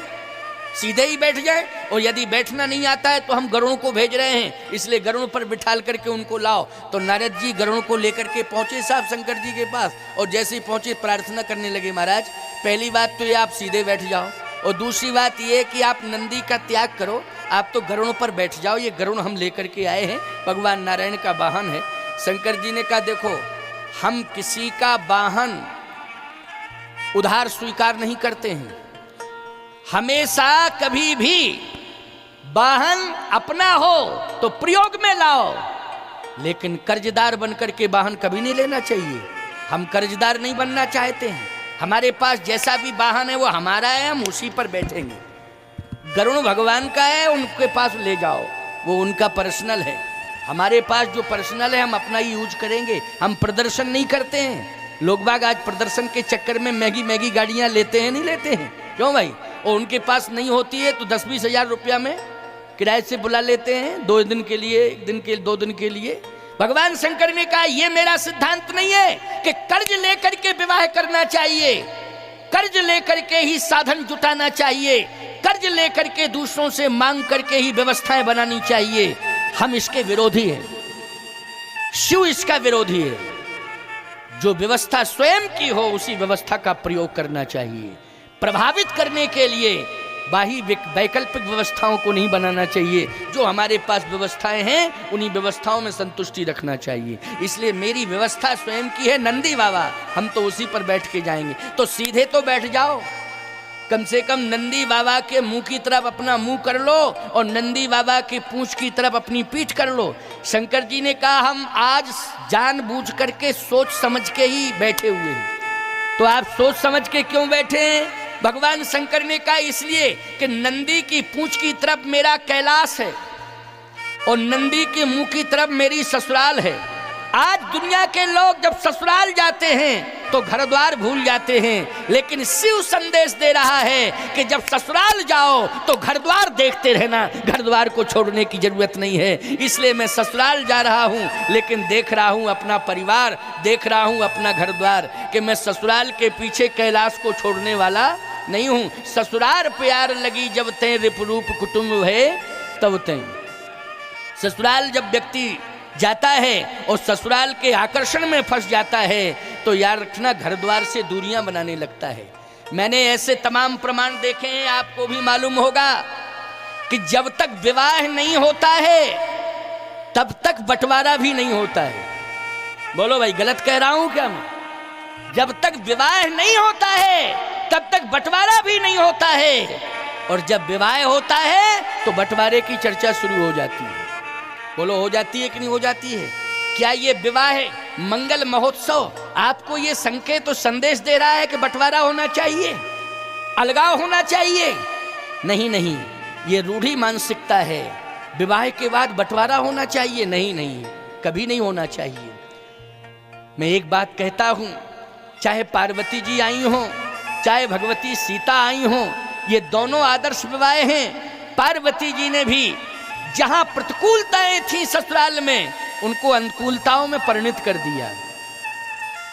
सीधे ही बैठ जाए। और यदि बैठना नहीं आता है तो हम गरुड़ को भेज रहे हैं, इसलिए गरुड़ पर बिठाल करके उनको लाओ। तो नारद जी गरुड़ को लेकर के पहुंचे साहब शंकर जी के पास, और जैसे ही पहुंचे प्रार्थना करने लगे, महाराज पहली बात तो ये आप सीधे बैठ जाओ, और दूसरी बात ये कि आप नंदी का त्याग करो, आप तो गरुड़ पर बैठ जाओ, ये गरुड़ हम लेकर के आए हैं, भगवान नारायण का वाहन है। शंकर जी ने कहा देखो, हम किसी का वाहन उधार स्वीकार नहीं करते हैं, हमेशा कभी भी वाहन अपना हो तो प्रयोग में लाओ, लेकिन कर्जदार बनकर के वाहन कभी नहीं लेना चाहिए। हम कर्जदार नहीं बनना चाहते हैं, हमारे पास जैसा भी वाहन है वो हमारा है, हम उसी पर बैठेंगे। गरुड़ भगवान का है, उनके पास ले जाओ, वो उनका पर्सनल है। हमारे पास जो पर्सनल है हम अपना ही यूज करेंगे, हम प्रदर्शन नहीं करते हैं। लोग बाग आज प्रदर्शन के चक्कर में महंगी गाड़ियां लेते हैं, नहीं लेते हैं, क्यों भाई? और उनके पास नहीं होती है तो 10-20 हजार रुपया में किराए से बुला लेते हैं, 2 दिन के लिए, 1 दिन के 2 दिन के लिए। भगवान शंकर ने कहा ये मेरा सिद्धांत नहीं है कि कर्ज लेकर के विवाह करना चाहिए, कर्ज लेकर के ही साधन जुटाना चाहिए, कर्ज लेकर के दूसरों से मांग करके ही व्यवस्थाएं बनानी चाहिए। हम इसके विरोधी हैं, शिव इसका विरोधी है। जो व्यवस्था स्वयं की हो उसी व्यवस्था का प्रयोग करना चाहिए। प्रभावित करने के लिए बाही वैकल्पिक व्यवस्थाओं को नहीं बनाना चाहिए। जो हमारे पास व्यवस्थाएं हैं उन्हीं व्यवस्थाओं में संतुष्टि रखना चाहिए। इसलिए मेरी व्यवस्था स्वयं की है, नंदी बाबा, हम तो उसी पर बैठ के जाएंगे। तो सीधे तो बैठ जाओ, कम से कम नंदी बाबा के मुंह की तरफ अपना मुंह कर लो और नंदी बाबा की पूंछ की तरफ अपनी पीठ कर लो। शंकर जी ने कहा हम आज जानबूझ करके सोच समझ के ही बैठे हुए हैं। तो आप सोच समझ के क्यों बैठे हैं? भगवान शंकर ने कहा इसलिए कि नंदी की पूंछ की तरफ मेरा कैलाश है और नंदी के मुंह की तरफ मेरी ससुराल है। आज दुनिया के लोग जब ससुराल जाते हैं तो घर द्वार भूल जाते हैं, लेकिन शिव संदेश दे रहा है कि जब ससुराल जाओ तो घर द्वार देखते रहना, घर द्वार को छोड़ने की जरूरत नहीं है। इसलिए मैं ससुराल जा रहा हूं, लेकिन देख रहा हूं अपना परिवार, देख रहा हूं अपना घर द्वार, कि मैं ससुराल के पीछे कैलाश को छोड़ने वाला नहीं हूं। ससुराल प्यार लगी जब तय रिपरूप कुटुंब है तब तय। ससुराल जब व्यक्ति जाता है और ससुराल के आकर्षण में फंस जाता है तो याद रखना घर द्वार से दूरियां बनाने लगता है। मैंने ऐसे तमाम प्रमाण देखे हैं, आपको भी मालूम होगा कि जब तक विवाह नहीं होता है तब तक बंटवारा भी नहीं होता है। बोलो भाई, गलत कह रहा हूं क्या मैं? जब तक विवाह नहीं होता है तब तक बंटवारा भी नहीं होता है, और जब विवाह होता है तो बंटवारे की चर्चा शुरू हो जाती है। बोलो, हो जाती है कि नहीं हो जाती है? क्या ये विवाह मंगल महोत्सव आपको ये संकेत तो संदेश दे रहा है कि बंटवारा होना चाहिए, अलगाव होना चाहिए? नहीं नहीं, ये रूढ़ी मानसिकता है। विवाह के बाद बंटवारा होना चाहिए? नहीं नहीं, कभी नहीं होना चाहिए। मैं एक बात कहता हूं, चाहे पार्वती जी आई हो, चाहे भगवती सीता आई हो, ये दोनों आदर्श विवाह हैं। पार्वती जी ने भी जहां प्रतिकूलताएं थी ससुराल में, उनको अनुकूलताओं में परिणत कर दिया।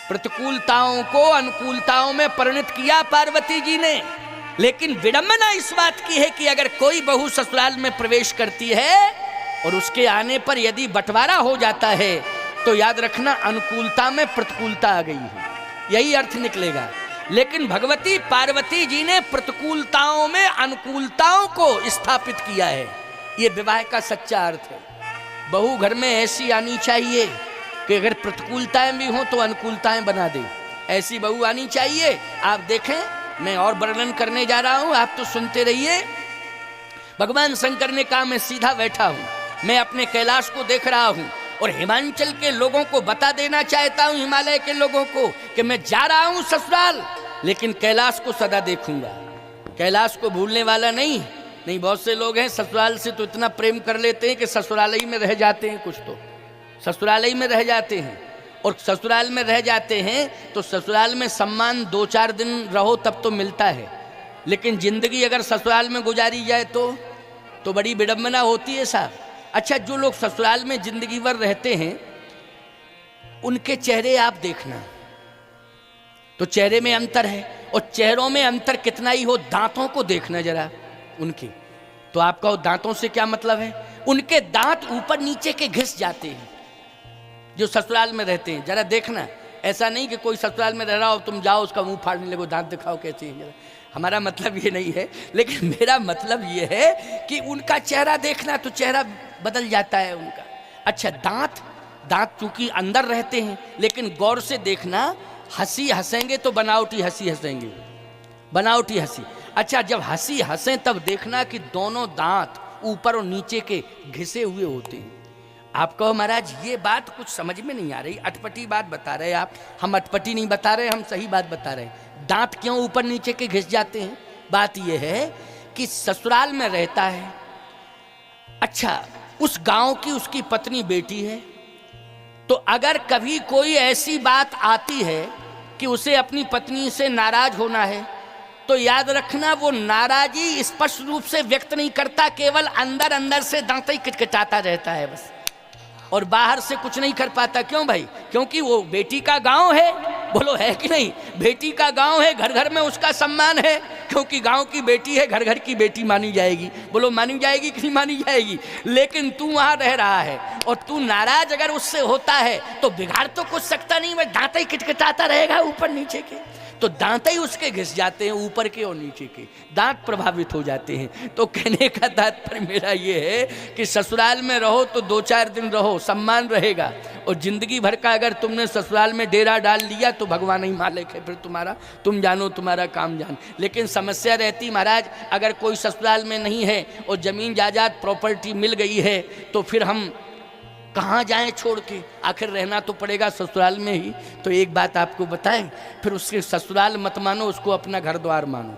प्रतिकूलताओं को अनुकूलताओं में परिणत किया पार्वती जी ने। लेकिन विडंबना इस बात की है कि अगर कोई बहू ससुराल में प्रवेश करती है और उसके आने पर यदि बंटवारा हो जाता है तो याद रखना अनुकूलता में प्रतिकूलता आ गई है, यही अर्थ निकलेगा। लेकिन भगवती पार्वती जी ने प्रतिकूलताओं में अनुकूलताओं को स्थापित किया है। ये विवाह का सच्चा अर्थ है। बहू घर में ऐसी आनी चाहिए कि अगर प्रतिकूलताएं भी हों तो अनुकूलताएं बना दे, ऐसी बहू आनी चाहिए। आप देखें, मैं और वर्णन करने जा रहा हूं, आप तो सुनते रहिए। भगवान शंकर ने कहा मैं सीधा बैठा हूं, मैं अपने कैलाश को देख रहा हूं और हिमाचल के लोगों को बता देना चाहता हूं, हिमालय के लोगों को, कि मैं जा रहा हूं ससुराल, लेकिन कैलाश को सदा देखूंगा, कैलाश को भूलने वाला नहीं। बहुत से लोग हैं ससुराल से तो इतना प्रेम कर लेते हैं कि ससुराल ही में रह जाते हैं, कुछ तो ससुराल ही में रह जाते हैं। और ससुराल में रह जाते हैं तो ससुराल में सम्मान 2-4 दिन रहो तब तो मिलता है, लेकिन जिंदगी अगर ससुराल में गुजारी जाए तो बड़ी विडंबना होती है साहब। अच्छा, जो लोग ससुराल में जिंदगी भर रहते हैं उनके चेहरे आप देखना तो चेहरे में अंतर है, और चेहरों में अंतर कितना ही हो, दांतों को देखना जरा उनके, तो आपका दांतों से क्या मतलब है? उनके दांत ऊपर नीचे के घिस जाते हैं जो ससुराल में रहते हैं, जरा देखना। ऐसा नहीं कि कोई ससुराल में रह रहा हो तुम जाओ उसका मुंह फाड़ने लगो, दांत दिखाओ कैसे है, जरा। हमारा मतलब ये नहीं है, लेकिन मेरा मतलब ये है कि उनका चेहरा देखना तो चेहरा बदल जाता है उनका। अच्छा, दांत चूंकि अंदर रहते हैं, लेकिन गौर से देखना, हंसी हंसेंगे तो बनावटी हंसी हंसेंगे, बनावटी हंसी। अच्छा, जब हंसी हंसें तब देखना कि दोनों दांत ऊपर और नीचे के घिसे हुए होते हैं। आप कहो महाराज ये बात कुछ समझ में नहीं आ रही, अटपटी बात बता रहे आप। हम अटपटी नहीं बता रहे, हम सही बात बता रहे हैं। दांत क्यों ऊपर नीचे के घिस जाते हैं? बात यह है कि ससुराल में रहता है, अच्छा उस गांव की उसकी पत्नी बेटी है, तो अगर कभी कोई ऐसी बात आती है कि उसे अपनी पत्नी से नाराज होना है, तो याद रखना वो नाराजी स्पष्ट रूप से व्यक्त नहीं करता, केवल अंदर अंदर से दांत ही किटकिटाता रहता है बस, और बाहर से कुछ नहीं कर पाता। क्यों भाई? क्योंकि वो बेटी का गांव है, बोलो है कि नहीं? बेटी का गांव है, घर घर में उसका सम्मान है, क्योंकि गांव की बेटी है, घर घर की बेटी मानी जाएगी। बोलो मानी जाएगी कि नहीं मानी जाएगी? लेकिन तू वहां रह रहा है और तू नाराज अगर उससे होता है तो बिगाड़ तो कुछ सकता नहीं, वह दांत ही किटकिटाता रहेगा ऊपर नीचे के, तो दांत ही उसके घिस जाते हैं, ऊपर के और नीचे के दांत प्रभावित हो जाते हैं। तो कहने का तात्पर्य मेरा ये है कि ससुराल में रहो तो 2-4 दिन रहो, सम्मान रहेगा, और जिंदगी भर का अगर तुमने ससुराल में डेरा डाल लिया तो भगवान ही मालिक है, फिर तुम्हारा तुम जानो, तुम्हारा काम जान। लेकिन समस्या रहती महाराज, अगर कोई ससुराल में नहीं है और जमीन जायदाद प्रॉपर्टी मिल गई है तो फिर हम कहाँ जाएं छोड़ के? आखिर रहना तो पड़ेगा ससुराल में ही। तो एक बात आपको बताएं, फिर उसके ससुराल मत मानो, उसको अपना घर द्वार मानो।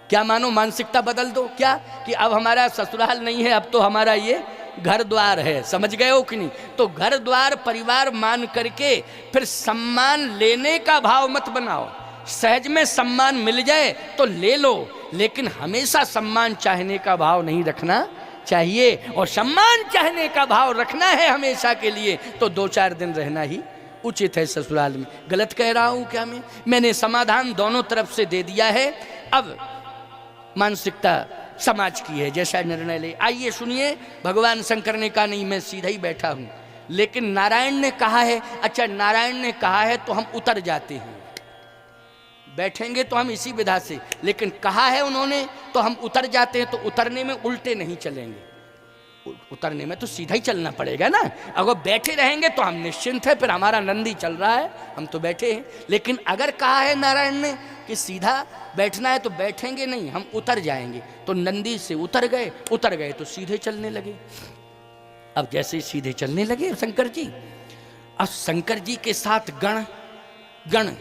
क्या मानो? मानसिकता बदल दो। क्या कि अब हमारा ससुराल नहीं है, अब तो हमारा ये घर द्वार है। समझ गए हो कि नहीं? तो घर द्वार परिवार मान करके फिर सम्मान लेने का भाव मत बनाओ। सहज में सम्मान मिल जाए तो ले लो, लेकिन हमेशा सम्मान चाहने का भाव नहीं रखना चाहिए, और सम्मान चाहने का भाव रखना है हमेशा के लिए तो 2-4 दिन रहना ही उचित है ससुराल में। गलत कह रहा हूं क्या मैं? मैंने समाधान दोनों तरफ से दे दिया है, अब मानसिकता समाज की है, जैसा निर्णय ले। आइए सुनिए, भगवान शंकर ने कहा नहीं मैं सीधा ही बैठा हूं, लेकिन नारायण ने कहा है। अच्छा, नारायण ने कहा है तो हम उतर जाते हैं, बैठेंगे तो हम इसी विधा से, लेकिन कहा है उन्होंने तो हम उतर जाते हैं। तो उतरने में उल्टे नहीं चलेंगे, उतरने में तो सीधा ही चलना पड़ेगा ना। अगर बैठे रहेंगे तो हम निश्चिंत है, फिर हमारा नंदी चल रहा है, हम तो बैठे हैं। लेकिन अगर कहा है नारायण ने कि सीधा बैठना है तो बैठेंगे नहीं, हम उतर जाएंगे, तो नंदी से उतर गए तो सीधे चलने लगे। अब जैसे सीधे चलने लगे शंकर जी, अब शंकर जी के साथ गण।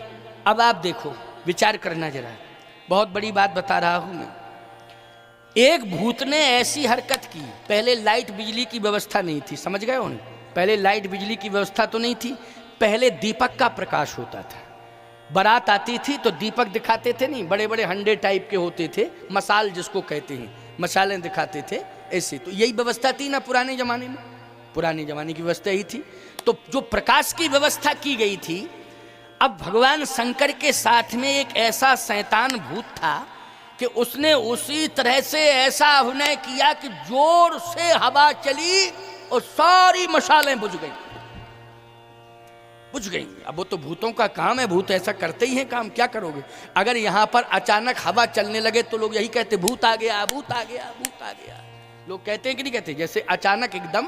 अब आप देखो, विचार करना जरा, बहुत बड़ी बात बता रहा हूं मैं। एक भूत ने ऐसी हरकत की, पहले लाइट बिजली की व्यवस्था नहीं थी, समझ गए हो? पहले लाइट बिजली की व्यवस्था तो नहीं थी, पहले दीपक का प्रकाश होता था। बारात आती थी तो दीपक दिखाते थे, नहीं बड़े बड़े हंडे टाइप के होते थे, मसाल जिसको कहते हैं, मसालें दिखाते थे ऐसे। तो यही व्यवस्था थी ना पुराने जमाने में, पुराने जमाने की व्यवस्था ही थी। तो जो प्रकाश की व्यवस्था की गई थी, अब भगवान शंकर के साथ में एक ऐसा शैतान भूत था कि उसने उसी तरह से ऐसा अभिनय किया कि जोर से हवा चली और सारी मशालें बुझ गई। अब वो तो भूतों का काम है, भूत ऐसा करते ही हैं काम, क्या करोगे? अगर यहाँ पर अचानक हवा चलने लगे तो लोग यही कहते भूत आ गया, भूत आ गया, भूत आ गया। लोग कहते हैं कि नहीं कहते, जैसे अचानक एकदम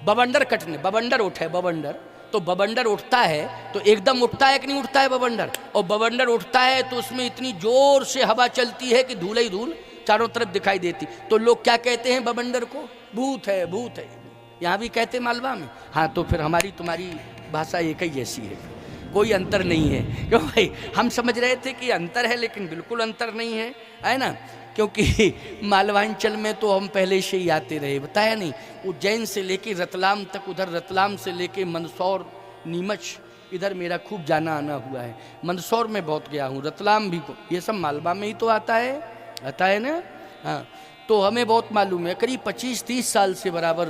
बवंडर कटने, बवंडर उठे, बवंडर, तो बवंडर उठता है तो एकदम उठता है कि नहीं उठता है बवंडर, और बवंडर उठता है तो उसमें इतनी जोर से हवा चलती है कि धूल ही धूल चारों तरफ दिखाई देती, तो लोग क्या कहते हैं बवंडर को, भूत है, भूत है। यहाँ भी कहते मालवा में। हाँ, तो फिर हमारी तुम्हारी भाषा एक ही जैसी है, कोई अंतर नहीं है। क्यों भाई, हम समझ रहे थे कि अंतर है, लेकिन बिल्कुल अंतर नहीं है ना, क्योंकि मालवांचल में तो हम पहले से ही आते रहे, बताया नहीं, उज्जैन से लेके रतलाम तक, उधर रतलाम से लेके मंदसौर, नीमच, इधर मेरा खूब जाना आना हुआ है। मंदसौर में बहुत गया हूँ, रतलाम भी, ये सब मालवा में ही तो आता है ना। हाँ, तो हमें बहुत मालूम है, करीब 25-30 साल से बराबर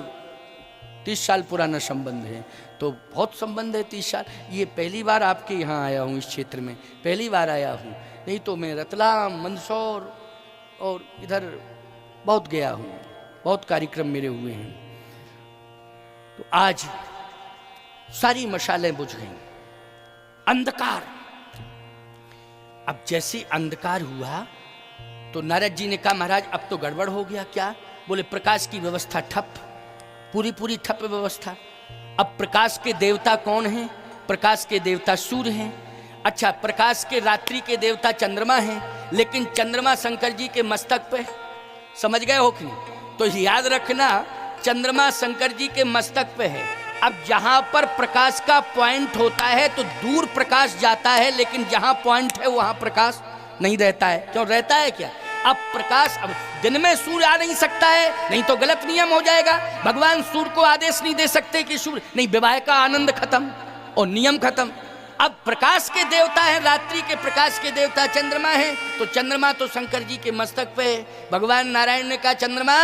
30 साल पुराना संबंध है, तो बहुत संबंध है 30 साल। ये पहली बार आपके यहाँ आया हूँ, इस क्षेत्र में पहली बार आया हूँ, नहीं तो मैं रतलाम, मंदसौर और इधर बहुत गया हूँ, बहुत कार्यक्रम मेरे हुए हैं। तो आज सारी मशालें बुझ गई, अंधकार। अब जैसे अंधकार हुआ तो नारद जी ने कहा महाराज अब तो गड़बड़ हो गया। क्या? बोले प्रकाश की व्यवस्था ठप, पूरी ठप व्यवस्था। अब प्रकाश के देवता कौन हैं? प्रकाश के देवता सूर्य हैं। अच्छा, प्रकाश के रात्रि के देवता चंद्रमा हैं, लेकिन चंद्रमा शंकर जी के मस्तक पे, समझ गए हो कि नहीं? तो याद रखना, चंद्रमा शंकर जी के मस्तक पे है। अब जहां पर प्रकाश का पॉइंट होता है तो दूर प्रकाश जाता है, लेकिन जहां पॉइंट है वहां प्रकाश नहीं रहता है। क्यों रहता है? क्या अब प्रकाश, अब दिन में सूर्य आ नहीं सकता है, नहीं तो गलत नियम हो जाएगा। भगवान सूर्य को आदेश नहीं दे सकते कि सूर्य नहीं, विवाह का आनंद खत्म और नियम खत्म। अब प्रकाश के देवता है, रात्रि के प्रकाश के देवता चंद्रमा है, तो चंद्रमा तो शंकर जी के मस्तक पे है। भगवान नारायण ने कहा चंद्रमा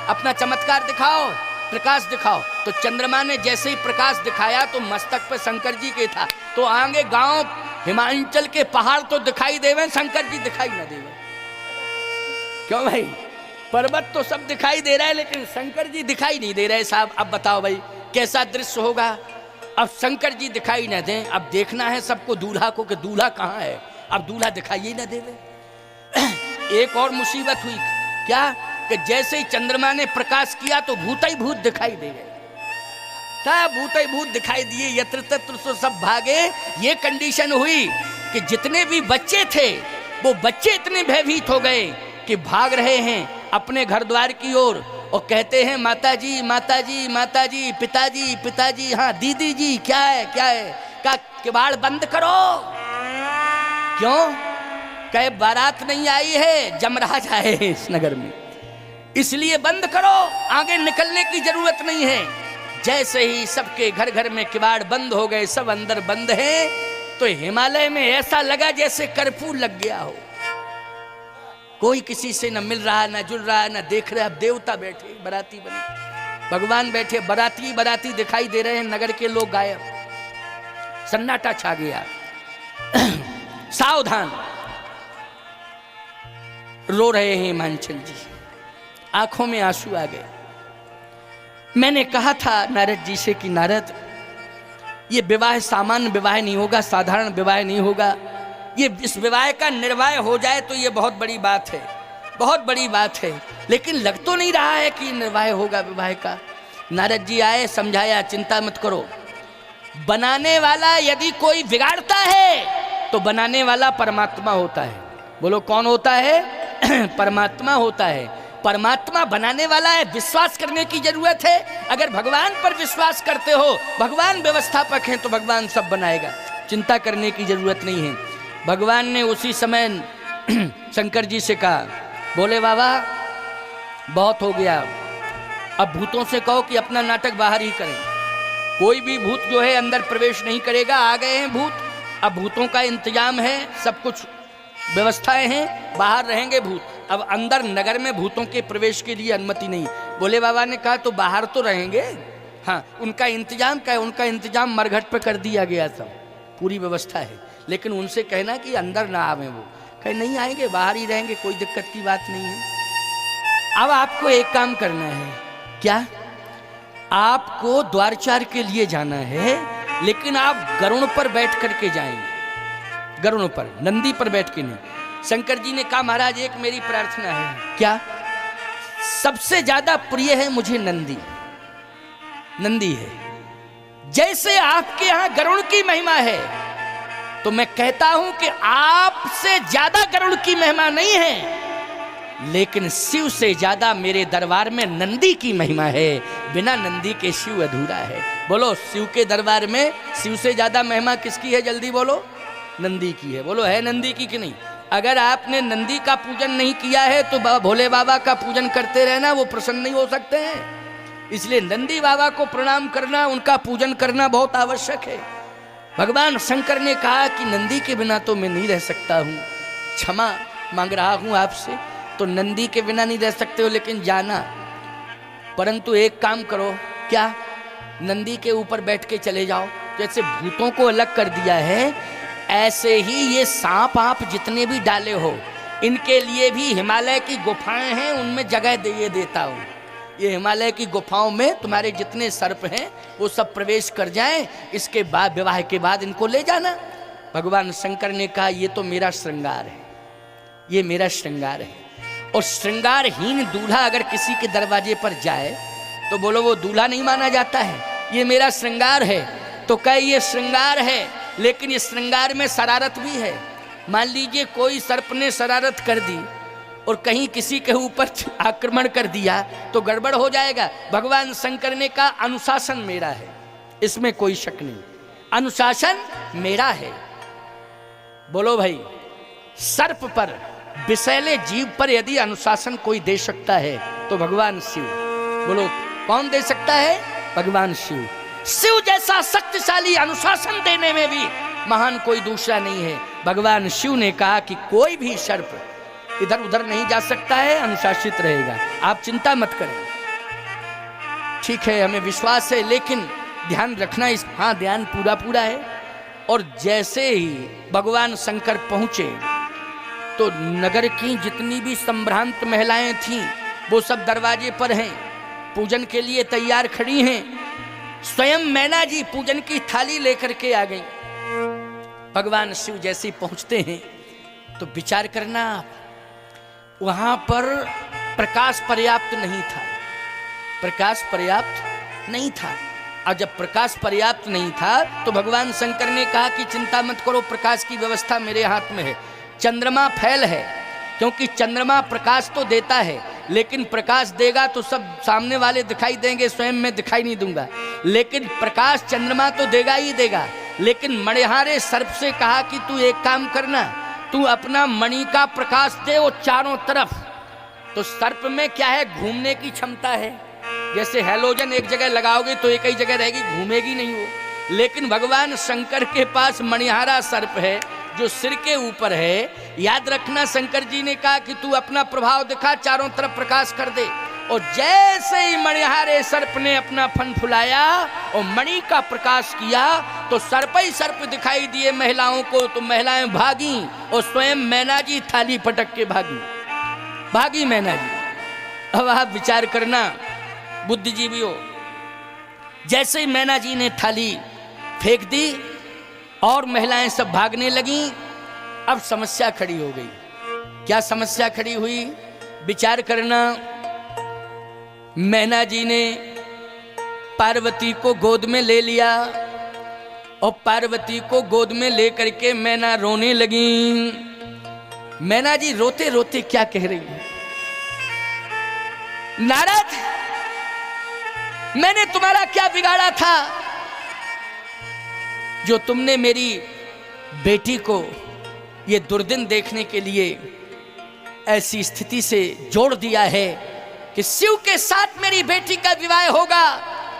अपना चमत्कार दिखाओ, प्रकाश दिखाओ। तो चंद्रमा ने जैसे ही प्रकाश दिखाया तो मस्तक पे शंकर जी के था, तो आगे गांव हिमाचल के पहाड़ तो दिखाई देवे, शंकर जी दिखाई न देवे। क्यों भाई? पर्वत तो सब दिखाई दे रहा है, लेकिन शंकर जी दिखाई नहीं दे रहे साहब। अब बताओ भाई कैसा दृश्य होगा? अब शंकर जी दिखाई न दें, अब देखना है सबको दूल्हा को कि दूल्हा कहाँ है। अब दूल्हा दिखाई ही न देवे। एक और मुसीबत हुई, क्या कि जैसे ही चंद्रमा ने प्रकाश किया तो भूत ही भूत दिखाई दे गए, सब भूत ही भूत दिखाई दिए, यत्र तत्र सो सब भागे। ये कंडीशन हुई कि जितने भी बच्चे थे वो बच्चे इतने भयभीत हो गए कि भाग रहे हैं अपने घर द्वार की ओर और कहते हैं माताजी माताजी माताजी, पिताजी पिताजी, हाँ दीदी जी क्या है क्या है? का किवाड़ बंद करो। क्यों? कहे बारात नहीं आई है, जमराज आए हैं इस नगर में, इसलिए बंद करो, आगे निकलने की जरूरत नहीं है। जैसे ही सबके घर घर में किवाड़ बंद हो गए, सब अंदर बंद हैं, तो हिमालय में ऐसा लगा जैसे कर्फ्यू लग गया हो। कोई किसी से न मिल रहा, न जुल रहा, न देख रहे। अब देवता बैठे, बराती बने, भगवान बैठे, बराती बराती दिखाई दे रहे हैं, नगर के लोग गायब, सन्नाटा छा गया। सावधान, रो रहे हैं हिमांचल जी, आंखों में आंसू आ गए। मैंने कहा था नारद जी से कि नारद, ये विवाह सामान्य विवाह नहीं होगा, साधारण विवाह नहीं होगा, ये इस विवाह का निर्वाह हो जाए तो ये बहुत बड़ी बात है, बहुत बड़ी बात है। लेकिन लग तो नहीं रहा है कि निर्वाह होगा विवाह का। नारद जी आए, समझाया चिंता मत करो, बनाने वाला यदि कोई बिगाड़ता है तो बनाने वाला परमात्मा होता है। बोलो कौन होता है? परमात्मा होता है। परमात्मा बनाने वाला है, विश्वास करने की जरूरत है। अगर भगवान पर विश्वास करते हो, भगवान व्यवस्थापक हैं, तो भगवान सब बनाएगा, चिंता करने की जरूरत नहीं है। भगवान ने उसी समय शंकर जी से कहा, बोले बाबा बहुत हो गया, अब भूतों से कहो कि अपना नाटक बाहर ही करें। कोई भी भूत जो है अंदर प्रवेश नहीं करेगा, आ गए हैं भूत, अब भूतों का इंतजाम है, सब कुछ व्यवस्थाएं हैं, बाहर रहेंगे भूत। अब अंदर नगर में भूतों के प्रवेश के लिए अनुमति नहीं। बोले बाबा ने कहा तो बाहर तो रहेंगे, हाँ उनका इंतजाम क्या है? उनका इंतजाम मरघट पे कर दिया गया था, पूरी व्यवस्था है, लेकिन उनसे कहना कि अंदर ना आवे। वो कहे नहीं आएंगे, बाहर ही रहेंगे, कोई दिक्कत की बात नहीं है। अब आपको एक काम करना है, क्या? आपको द्वारचार के लिए जाना है, लेकिन आप गरुड़ पर बैठ करके जाएंगे, गरुड़ पर, नंदी पर बैठ के नहीं। शंकर जी ने कहा महाराज एक मेरी प्रार्थना है। क्या? सबसे ज्यादा प्रिय है मुझे नंदी, नंदी है। जैसे आपके यहां गरुड़ की महिमा है, तो मैं कहता हूं कि आपसे ज्यादा गरुड़ की महिमा नहीं है, लेकिन शिव से ज्यादा मेरे दरबार में नंदी की महिमा है। बिना नंदी के शिव अधूरा है। बोलो, शिव के दरबार में शिव से ज्यादा महिमा किसकी है? जल्दी बोलो। नंदी की है। बोलो, है नंदी की कि नहीं? अगर आपने नंदी का पूजन नहीं किया है तो भोले बाबा का पूजन करते रहना, वो प्रसन्न नहीं हो सकते हैं। इसलिए नंदी बाबा को प्रणाम करना, उनका पूजन करना बहुत आवश्यक है। भगवान शंकर ने कहा कि नंदी के बिना तो मैं नहीं रह सकता हूं, क्षमा मांग रहा हूं आपसे। तो नंदी के बिना नहीं रह सकते हो, लेकिन जाना, परंतु एक काम करो। क्या? नंदी के ऊपर बैठ के चले जाओ। जैसे भूतों को अलग कर दिया है, ऐसे ही ये सांप आप जितने भी डाले हो, इनके लिए भी हिमालय की गुफाएं हैं, उनमें जगह दे देता हूँ। ये हिमालय की गुफाओं में तुम्हारे जितने सर्प हैं वो सब प्रवेश कर जाएं। इसके बाद विवाह के बाद इनको ले जाना। भगवान शंकर ने कहा, ये तो मेरा श्रृंगार है, ये मेरा श्रृंगार है। और श्रृंगारहीन दूल्हा अगर किसी के दरवाजे पर जाए तो बोलो वो दूल्हा नहीं माना जाता है। ये मेरा श्रृंगार है, तो कहे ये श्रृंगार है, लेकिन ये श्रृंगार में शरारत भी है। मान लीजिए कोई सर्प ने शरारत कर दी और कहीं किसी के ऊपर आक्रमण कर दिया तो गड़बड़ हो जाएगा। भगवान शंकर ने कहा, अनुशासन मेरा है, इसमें कोई शक नहीं, अनुशासन मेरा है। बोलो भाई, सर्प पर, विषैले जीव पर यदि अनुशासन कोई दे सकता है तो भगवान शिव। बोलो, कौन दे सकता है? भगवान शिव। शिव जैसा शक्तिशाली अनुशासन देने में भी महान कोई दूसरा नहीं है। भगवान शिव ने कहा कि कोई भी सर्प इधर उधर नहीं जा सकता है, अनुशासित रहेगा, आप चिंता मत करें। ठीक है, हमें विश्वास है, लेकिन ध्यान रखना इस, हाँ ध्यान पूरा पूरा है। और जैसे ही भगवान शंकर पहुंचे तो नगर की जितनी भी संभ्रांत महिलाएं थीं वो सब दरवाजे पर हैं, पूजन के लिए तैयार खड़ी हैं। स्वयं मैना जी पूजन की थाली लेकर के आ गई। भगवान शिव जैसे पहुंचते हैं तो विचार करना, वहां पर प्रकाश पर्याप्त नहीं था, प्रकाश पर्याप्त नहीं था। और जब प्रकाश पर्याप्त नहीं था तो भगवान शंकर ने कहा कि चिंता मत करो, प्रकाश की व्यवस्था मेरे हाथ में है। चंद्रमा फैल है, क्योंकि चंद्रमा प्रकाश तो देता है, लेकिन प्रकाश देगा तो सब सामने वाले दिखाई देंगे, स्वयं मैं दिखाई नहीं दूंगा। लेकिन प्रकाश चंद्रमा तो देगा ही देगा। लेकिन मणिहारे सर्प से कहा कि तू एक काम करना, तू अपना मणि का प्रकाश दे वो चारों तरफ। तो सर्प में क्या है, घूमने की क्षमता है। जैसे हैलोजन एक जगह लगाओगे तो एक ही जगह रहेगी, घूमेगी नहीं वो। लेकिन भगवान शंकर के पास मणिहारा सर्प है जो सिर के ऊपर है। याद रखना, शंकर जी ने कहा कि तू अपना प्रभाव दिखा, चारों तरफ प्रकाश कर दे। और जैसे ही मणिहारे सर्प ने अपना फन फुलाया और मणि का प्रकाश किया तो सर्प ही सर्प दिखाई दिए महिलाओं को। तो महिलाएं भागी और स्वयं मैना जी थाली पटक के भागी मैना जी। अब आप विचार करना, बुद्धिजीवी हो, जैसे ही मैना जी ने थाली फेंक दी और महिलाएं सब भागने लगी। अब समस्या खड़ी हो गई। क्या समस्या खड़ी हुई? विचार करना। मैना जी ने पार्वती को गोद में ले लिया और पार्वती को गोद में लेकर के मैना रोने लगी। मैना जी रोते रोते क्या कह रही है, नारद मैंने तुम्हारा क्या बिगाड़ा था जो तुमने मेरी बेटी को ये दुर्दिन देखने के लिए ऐसी स्थिति से जोड़ दिया है कि शिव के साथ मेरी बेटी का विवाह होगा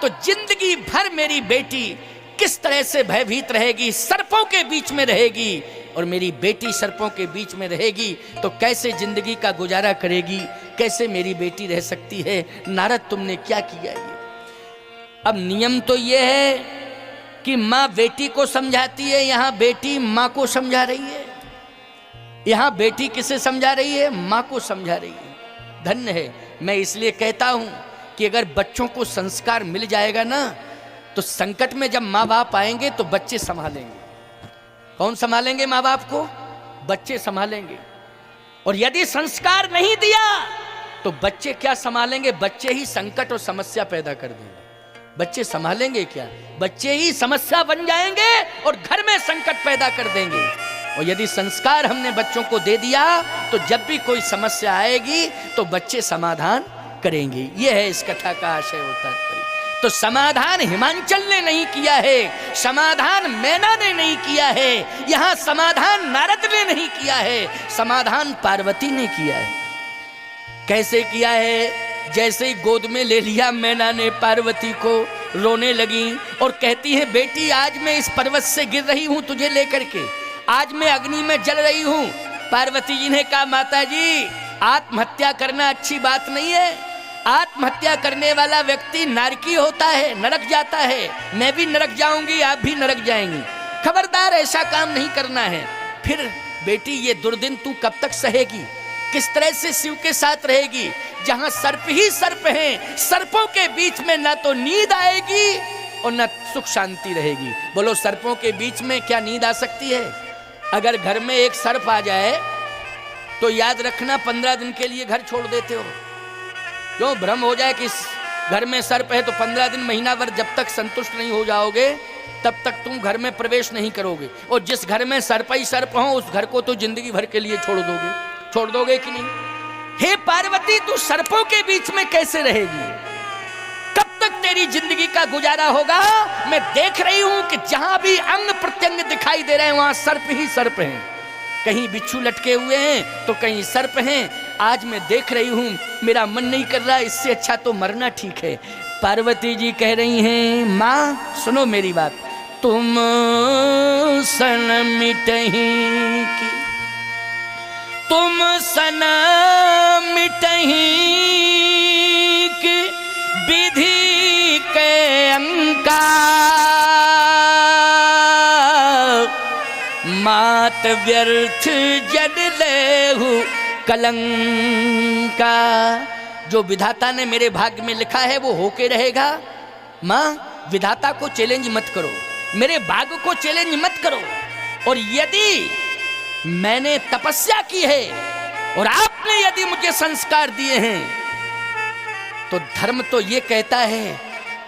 तो जिंदगी भर मेरी बेटी किस तरह से भयभीत रहेगी, सर्पों के बीच में रहेगी। और मेरी बेटी सर्पों के बीच में रहेगी तो कैसे जिंदगी का गुजारा करेगी, कैसे मेरी बेटी रह सकती है। नारद तुमने क्या किया ये? अब नियम तो ये है कि माँ बेटी को समझाती है, यहाँ बेटी माँ को समझा रही है। यहाँ बेटी किसे समझा रही है? माँ को समझा रही है। धन्य है। मैं इसलिए कहता हूँ कि अगर बच्चों को संस्कार मिल जाएगा ना तो संकट में जब माँ बाप आएंगे तो बच्चे संभालेंगे। कौन संभालेंगे माँ बाप को? बच्चे संभालेंगे। और यदि संस्कार नहीं दिया तो बच्चे क्या संभालेंगे? बच्चे ही संकट और समस्या पैदा कर देंगे। बच्चे संभालेंगे क्या? बच्चे ही समस्या बन जाएंगे और घर में संकट पैदा कर देंगे। और यदि संस्कार हमने बच्चों को दे दिया तो जब भी कोई समस्या आएगी तो बच्चे समाधान करेंगे। यह है इस कथा का आशय होता है। तो समाधान हिमांचल ने नहीं किया है, समाधान मैना ने नहीं किया है, यहां समाधान नारद ने नहीं किया है, समाधान पार्वती ने किया है। कैसे किया है? जैसे ही गोद में ले लिया मैना ने पार्वती को, रोने लगी और कहती है बेटी आज मैं इस पर्वत से गिर रही हूं तुझे लेकर के, आज मैं अग्नि में जल रही हूं। पार्वती जी ने कहा माता जी आत्महत्या करना अच्छी बात नहीं है, आत्महत्या करने वाला व्यक्ति नरकी होता है, नरक जाता है, मैं भी नरक जाऊंगी आप भी नरक जाएंगी, खबरदार ऐसा काम नहीं करना है। फिर बेटी ये दुर्दिन तू कब तक सहेगी, किस तरह से शिव के साथ रहेगी जहां सर्प ही सर्प हैं, सर्पों के बीच में ना तो नींद आएगी और ना सुख शांति रहेगी। बोलो सर्पों के बीच में क्या नींद आ सकती है? अगर घर में एक सर्प आ जाए तो याद रखना 15 दिन के लिए घर छोड़ देते हो। क्यों? भ्रम हो जाए कि इस घर में सर्प है तो 15 दिन महीना भर जब तक संतुष्ट नहीं हो जाओगे तब तक तुम घर में प्रवेश नहीं करोगे। और जिस घर में सर्प ही सर्प हो उस घर को तो जिंदगी भर के लिए छोड़ दोगे कि नहीं? हे पार्वती तू सर्पों के बीच में कैसे रहेगी? कब तक तेरी जिंदगी का गुजारा होगा? मैं देख रही हूं कि जहां भी अंग प्रत्यंग दिखाई दे रहे हैं वहां सर्प ही सर्प हैं, कहीं बिच्छू लटके हुए हैं तो कहीं सर्प हैं। आज मैं देख रही हूं, मेरा मन नहीं कर रहा, इससे अच्छा तो मरना ठीक है। पार्वती जी कह रही हैं माँ सुनो मेरी बात, तुम सन मिटही की, तुम सन मिटही की विधि के अंका, मात व्यर्थ जड लेहु कलंका। जो विधाता ने मेरे भाग्य में लिखा है वो होके रहेगा। माँ विधाता को चैलेंज मत करो, मेरे भाग्य को चैलेंज मत करो। और यदि मैंने तपस्या की है और आपने यदि मुझे संस्कार दिए हैं तो धर्म तो ये कहता है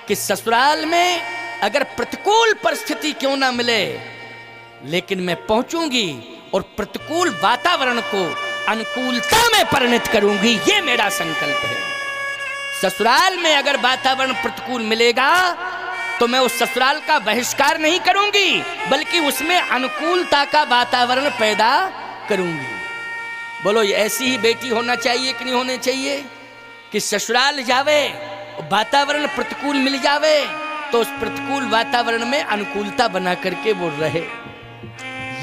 कि ससुराल में अगर प्रतिकूल परिस्थिति क्यों ना मिले लेकिन मैं पहुंचूंगी और प्रतिकूल वातावरण को अनुकूलता में परिणत करूंगी, ये मेरा संकल्प है। ससुराल में अगर वातावरण प्रतिकूल मिलेगा तो मैं उस ससुराल का बहिष्कार नहीं करूंगी बल्कि उसमें अनुकूलता का वातावरण पैदा करूंगी। बोलो ये ऐसी ही बेटी होना चाहिए कि नहीं होनी चाहिए कि ससुराल जावे वातावरण प्रतिकूल मिल जावे तो उस प्रतिकूल वातावरण में अनुकूलता बना करके वो रहे,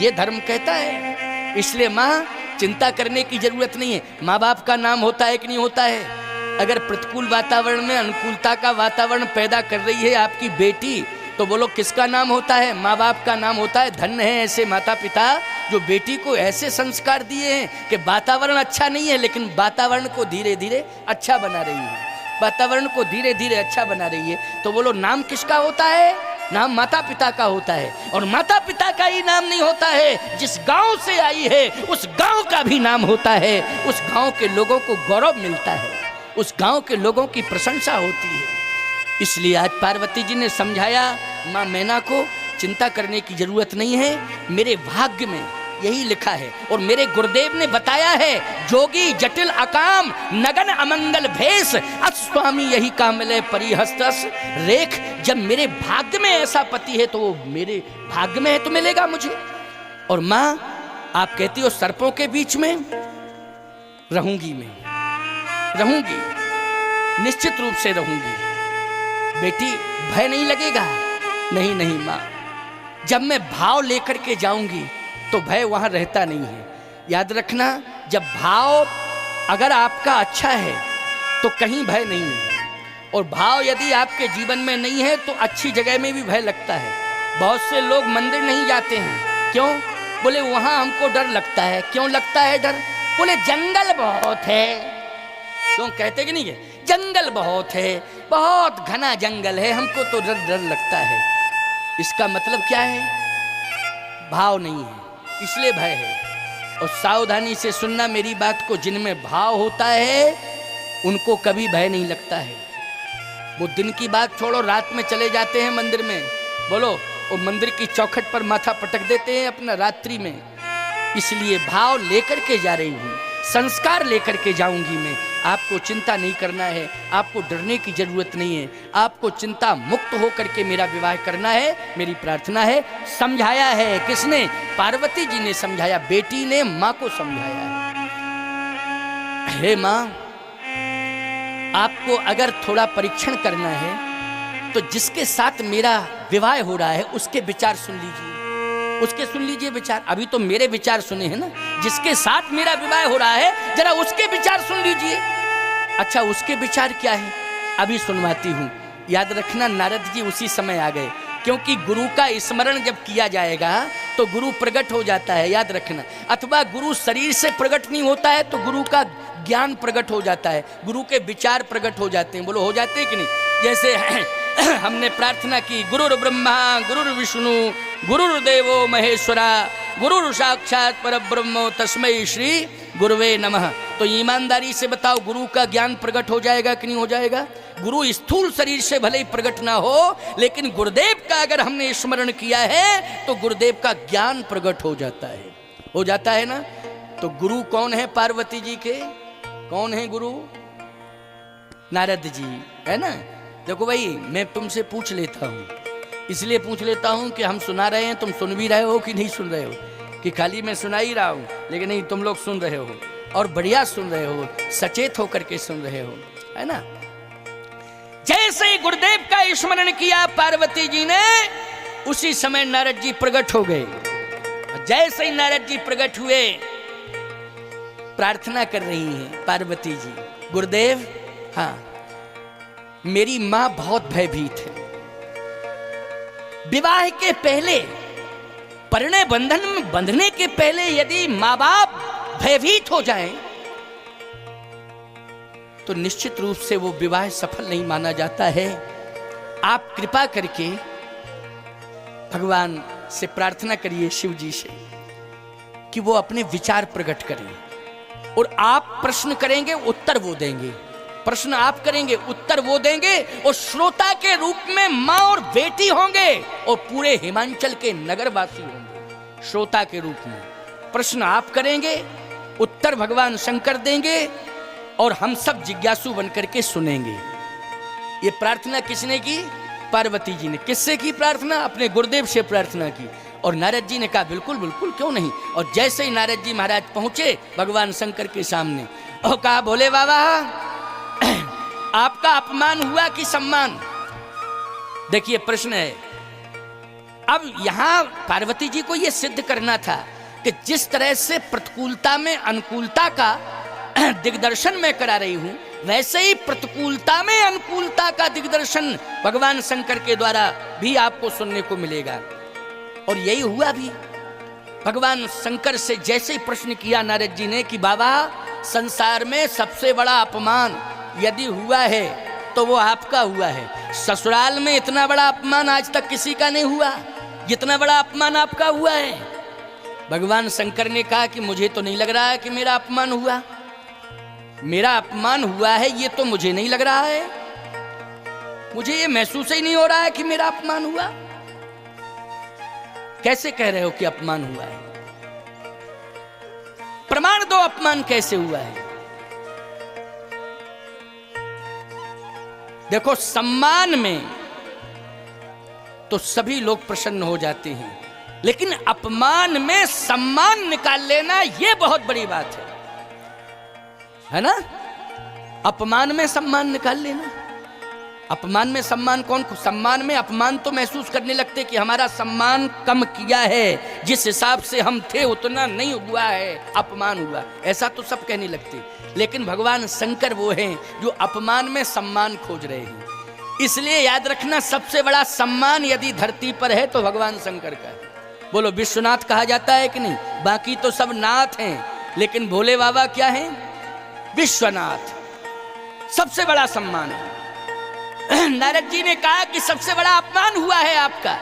ये धर्म कहता है। इसलिए माँ चिंता करने की जरूरत नहीं है। माँ बाप का नाम होता है कि नहीं होता है? अगर प्रतिकूल वातावरण में अनुकूलता का वातावरण पैदा कर रही है आपकी बेटी तो बोलो किसका नाम होता है? माँ बाप का नाम होता है। धन्य है ऐसे माता पिता जो बेटी को ऐसे संस्कार दिए हैं कि वातावरण अच्छा नहीं है लेकिन वातावरण को धीरे धीरे अच्छा बना रही है, वातावरण को धीरे धीरे अच्छा बना रही है। तो बोलो नाम किसका होता है? नाम माता पिता का होता है। और माता पिता का ही नाम नहीं होता है, जिस गांव से आई है उस गांव का भी नाम होता है। उस गांव के लोगों को गौरव मिलता है, उस गांव के लोगों की प्रशंसा होती है। इसलिए आज पार्वती जी ने समझाया माँ मैना को चिंता करने की जरूरत नहीं है, मेरे भाग्य में यही लिखा है। और मेरे गुरुदेव ने बताया है जोगी जटिल अकाम नगन अमंगल भेष अस्वामी यही काम मिले परिहस्तस रेख। जब मेरे भाग्य में ऐसा पति है तो वो मेरे भाग्य में है तो मिलेगा मुझे। और माँ आप कहती हो सर्पों के बीच में रहूंगी, मैं रहूंगी, निश्चित रूप से रहूंगी। बेटी भय नहीं लगेगा? नहीं नहीं माँ, जब मैं भाव लेकर के जाऊंगी तो भय वहां रहता नहीं है। याद रखना जब भाव अगर आपका अच्छा है तो कहीं भय नहीं है, और भाव यदि आपके जीवन में नहीं है तो अच्छी जगह में भी भय लगता है। बहुत से लोग मंदिर नहीं जाते हैं, क्यों? बोले वहां हमको डर लगता है। क्यों लगता है डर? बोले जंगल बहुत है। क्यों कहते कि नहीं है? जंगल बहुत है, बहुत घना जंगल है, हमको तो डर लगता है। इसका मतलब क्या है? भाव नहीं है, इसलिए भय है। और सावधानी से सुनना मेरी बात को, जिनमें भाव होता है उनको कभी भय नहीं लगता है। वो दिन की बात छोड़ो, रात में चले जाते हैं मंदिर में, बोलो वो मंदिर की चौखट पर माथा पटक देते हैं अपना रात्रि में। इसलिए भाव लेकर के जा रही हूँ, संस्कार लेकर के जाऊंगी मैं। आपको चिंता नहीं करना है, आपको डरने की जरूरत नहीं है, आपको चिंता मुक्त होकर के मेरा विवाह करना है, मेरी प्रार्थना है। समझाया है किसने? पार्वती जी ने समझाया, बेटी ने माँ को समझाया है। हे माँ, आपको अगर थोड़ा परीक्षण करना है तो जिसके साथ मेरा विवाह हो रहा है उसके विचार सुन लीजिए, उसके सुन लीजिए विचार। अभी तो मेरे विचार सुने हैं ना, जिसके साथ मेरा विवाह हो रहा है जरा उसके विचार सुन लीजिए। अच्छा, उसके विचार क्या है? अभी सुनवाती हूँ। याद रखना, नारद जी उसी समय आ गए, क्योंकि गुरु का स्मरण जब किया जाएगा तो गुरु प्रकट हो जाता है, याद रखना। अथवा गुरु शरीर से प्रकट नहीं होता है तो गुरु का ज्ञान प्रकट हो जाता है, गुरु के विचार प्रकट हो जाते हैं। बोलो हो जाते हैं कि नहीं? जैसे हमने प्रार्थना की, गुरुर् ब्रह्मा गुरुर् विष्णु गुरुर्देवो महेश्वरा गुरुर् साक्षात परब्रह्म तस्मै श्री गुरुवे नमः। तो ईमानदारी से बताओ, गुरु का ज्ञान प्रकट हो जाएगा कि नहीं हो जाएगा? गुरु स्थूल शरीर से भले ही प्रकट ना हो, लेकिन गुरुदेव का अगर हमने स्मरण किया है तो गुरुदेव का ज्ञान प्रकट हो जाता है, हो जाता है ना। तो गुरु कौन है पार्वती जी के? कौन है गुरु? नारद जी, है ना। देखो भाई, मैं तुमसे पूछ लेता हूँ, इसलिए पूछ लेता हूँ कि हम सुना रहे हैं, तुम सुन भी रहे हो कि नहीं सुन रहे हो, कि खाली मैं सुना ही रहा हूँ, लेकिन नहीं, तुम लोग सुन रहे हो और बढ़िया सुन रहे हो, सचेत होकर के सुन रहे हो, है ना। जैसे ही गुरुदेव का स्मरण किया पार्वती जी ने, उसी समय नारद जी प्रकट हो गए। जैसे ही नारद जी प्रकट हुए, प्रार्थना कर रही हैं पार्वती जी, गुरुदेव, हाँ, मेरी मां बहुत भयभीत है। विवाह के पहले, परिणय बंधन में बंधने के पहले यदि मां बाप भयभीत हो जाएं, तो निश्चित रूप से वो विवाह सफल नहीं माना जाता है। आप कृपा करके भगवान से प्रार्थना करिए, शिव जी से, कि वो अपने विचार प्रकट करें, और आप प्रश्न करेंगे उत्तर वो देंगे। प्रश्न आप करेंगे, उत्तर वो देंगे, और श्रोता के रूप में मां और बेटी होंगे और पूरे हिमांचल के नगरवासी होंगे। श्रोता के रूप में प्रश्न आप करेंगे, उत्तर भगवान शंकर देंगे, और हम सब जिज्ञासु बनकर के सुनेंगे। ये प्रार्थना किसने की? पार्वती जी ने। किससे की प्रार्थना? अपने गुरुदेव से प्रार्थना की। और नारद जी ने कहा बिल्कुल बिल्कुल, क्यों नहीं। और जैसे ही नारद जी महाराज पहुंचे भगवान शंकर के सामने, और कहा, भोले बाबा, आपका अपमान हुआ कि सम्मान? देखिए प्रश्न है। अब यहां पार्वती जी को यह सिद्ध करना था कि जिस तरह से प्रतिकूलता में अनुकूलता का दिग्दर्शन मैं करा रही हूं, वैसे ही प्रतिकूलता में अनुकूलता का दिग्दर्शन भगवान शंकर के द्वारा भी आपको सुनने को मिलेगा। और यही हुआ भी। भगवान शंकर से जैसे ही प्रश्न किया नारद जी ने कि बाबा, संसार में सबसे बड़ा अपमान यदि हुआ है तो वो आपका हुआ है। ससुराल में इतना बड़ा अपमान आज तक किसी का नहीं हुआ जितना बड़ा अपमान आपका हुआ है। भगवान शंकर ने कहा कि मुझे तो नहीं लग रहा है कि मेरा अपमान हुआ, मेरा अपमान हुआ है ये तो मुझे नहीं लग रहा है, मुझे ये महसूस ही नहीं हो रहा है कि मेरा अपमान हुआ। कैसे कह रहे हो कि अपमान हुआ है? प्रमाण दो, अपमान कैसे हुआ है। देखो, सम्मान में तो सभी लोग प्रसन्न हो जाते हैं, लेकिन अपमान में सम्मान निकाल लेना यह बहुत बड़ी बात है ना। अपमान में सम्मान निकाल लेना। अपमान में सम्मान कौन? सम्मान में अपमान तो महसूस करने लगते कि हमारा सम्मान कम किया है, जिस हिसाब से हम थे उतना नहीं हुआ है, अपमान हुआ, ऐसा तो सब कहने लगते। लेकिन भगवान शंकर वो हैं जो अपमान में सम्मान खोज रहे हैं। इसलिए याद रखना, सबसे बड़ा सम्मान यदि धरती पर है तो भगवान शंकर का है। बोलो, विश्वनाथ कहा जाता है कि नहीं? बाकी तो सब नाथ हैं, लेकिन भोले बाबा क्या हैं? विश्वनाथ। सबसे बड़ा सम्मान है। नारद जी ने कहा कि सबसे बड़ा अपमान हुआ है आपका।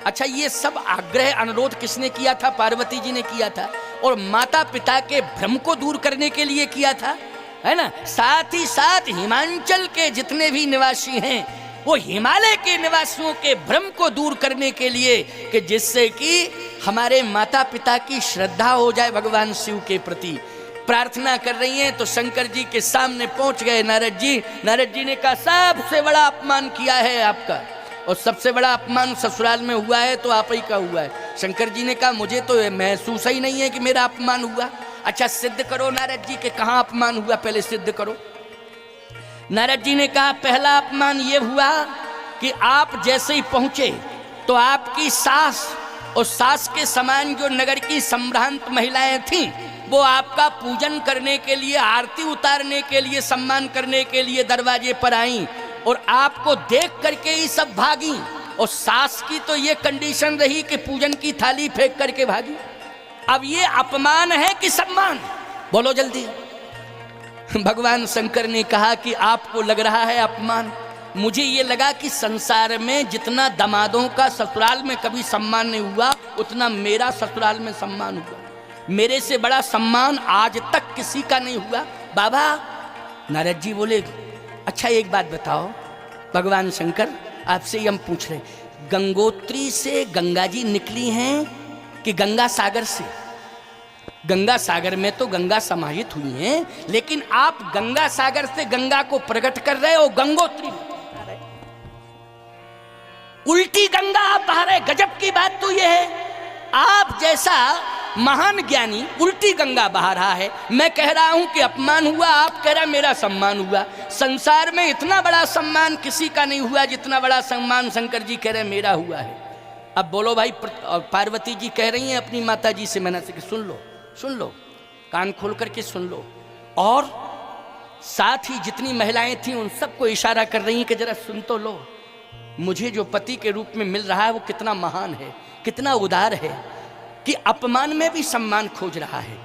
अच्छा, ये सब आग्रह अनुरोध किसने किया था? पार्वती जी ने किया था। और माता पिता के भ्रम को दूर करने के लिए किया था। है ना। साथ ही साथ हिमांचल के जितने भी निवासी हैं वो हिमालय के निवासियों के भ्रम को दूर करने के लिए कि जिससे कि हमारे माता पिता की श्रद्धा हो जाए भगवान शिव के प्रति, प्रार्थना कर रही हैं। तो शंकर जी के सामने पहुंच गए नारद जी। नारद जी ने कहा सबसे बड़ा अपमान किया है आपका, और सबसे बड़ा अपमान ससुराल में हुआ है तो आप ही का हुआ है। शंकर जी ने कहा मुझे तो महसूस ही नहीं है कि मेरा अपमान हुआ। अच्छा सिद्ध करो नारद जी के कहाँ अपमान हुआ, पहले सिद्ध करो। नारद जी ने कहा पहला अपमान ये हुआ कि आप जैसे ही पहुंचे तो आपकी सास और सास के समान जो नगर की संभ्रांत महिलाएं थीं वो आपका पूजन करने के लिए, आरती उतारने के लिए, सम्मान करने के लिए दरवाजे पर आईं और आपको देख करके ही सब भागी। और सास की तो ये कंडीशन रही कि पूजन की थाली फेंक करके भागी। अब ये अपमान है कि सम्मान, बोलो जल्दी। भगवान शंकर ने कहा कि आपको लग रहा है अपमान, मुझे ये लगा कि संसार में जितना दामादों का ससुराल में कभी सम्मान नहीं हुआ उतना मेरा ससुराल में सम्मान हुआ। मेरे से बड़ा सम्मान आज तक किसी का नहीं हुआ बाबा। नारद जी बोले अच्छा एक बात बताओ भगवान शंकर, आपसे ही हम पूछ रहे, गंगोत्री से गंगा जी निकली हैं कि गंगा सागर से? गंगा सागर में तो गंगा समाहित हुई हैं, लेकिन आप गंगा सागर से गंगा को प्रकट कर रहे हो, गंगोत्री उल्टी गंगा आप बहा रहे। गजब की बात तो यह है, आप जैसा महान ज्ञानी उल्टी गंगा बहा रहा है। मैं कह रहा हूं कि अपमान हुआ, आप कह रहे मेरा सम्मान हुआ। संसार में इतना बड़ा सम्मान किसी का नहीं हुआ जितना बड़ा सम्मान शंकर जी कह रहे मेरा हुआ है। अब बोलो भाई, पार्वती जी कह रही हैं अपनी माता जी से, मैंने से सुन लो, सुन लो, कान खोल करके सुन लो। और साथ ही जितनी महिलाएं थीं उन सबको इशारा कर रही हैं कि जरा सुन तो लो, मुझे जो पति के रूप में मिल रहा है वो कितना महान है, कितना उदार है कि अपमान में भी सम्मान खोज रहा है।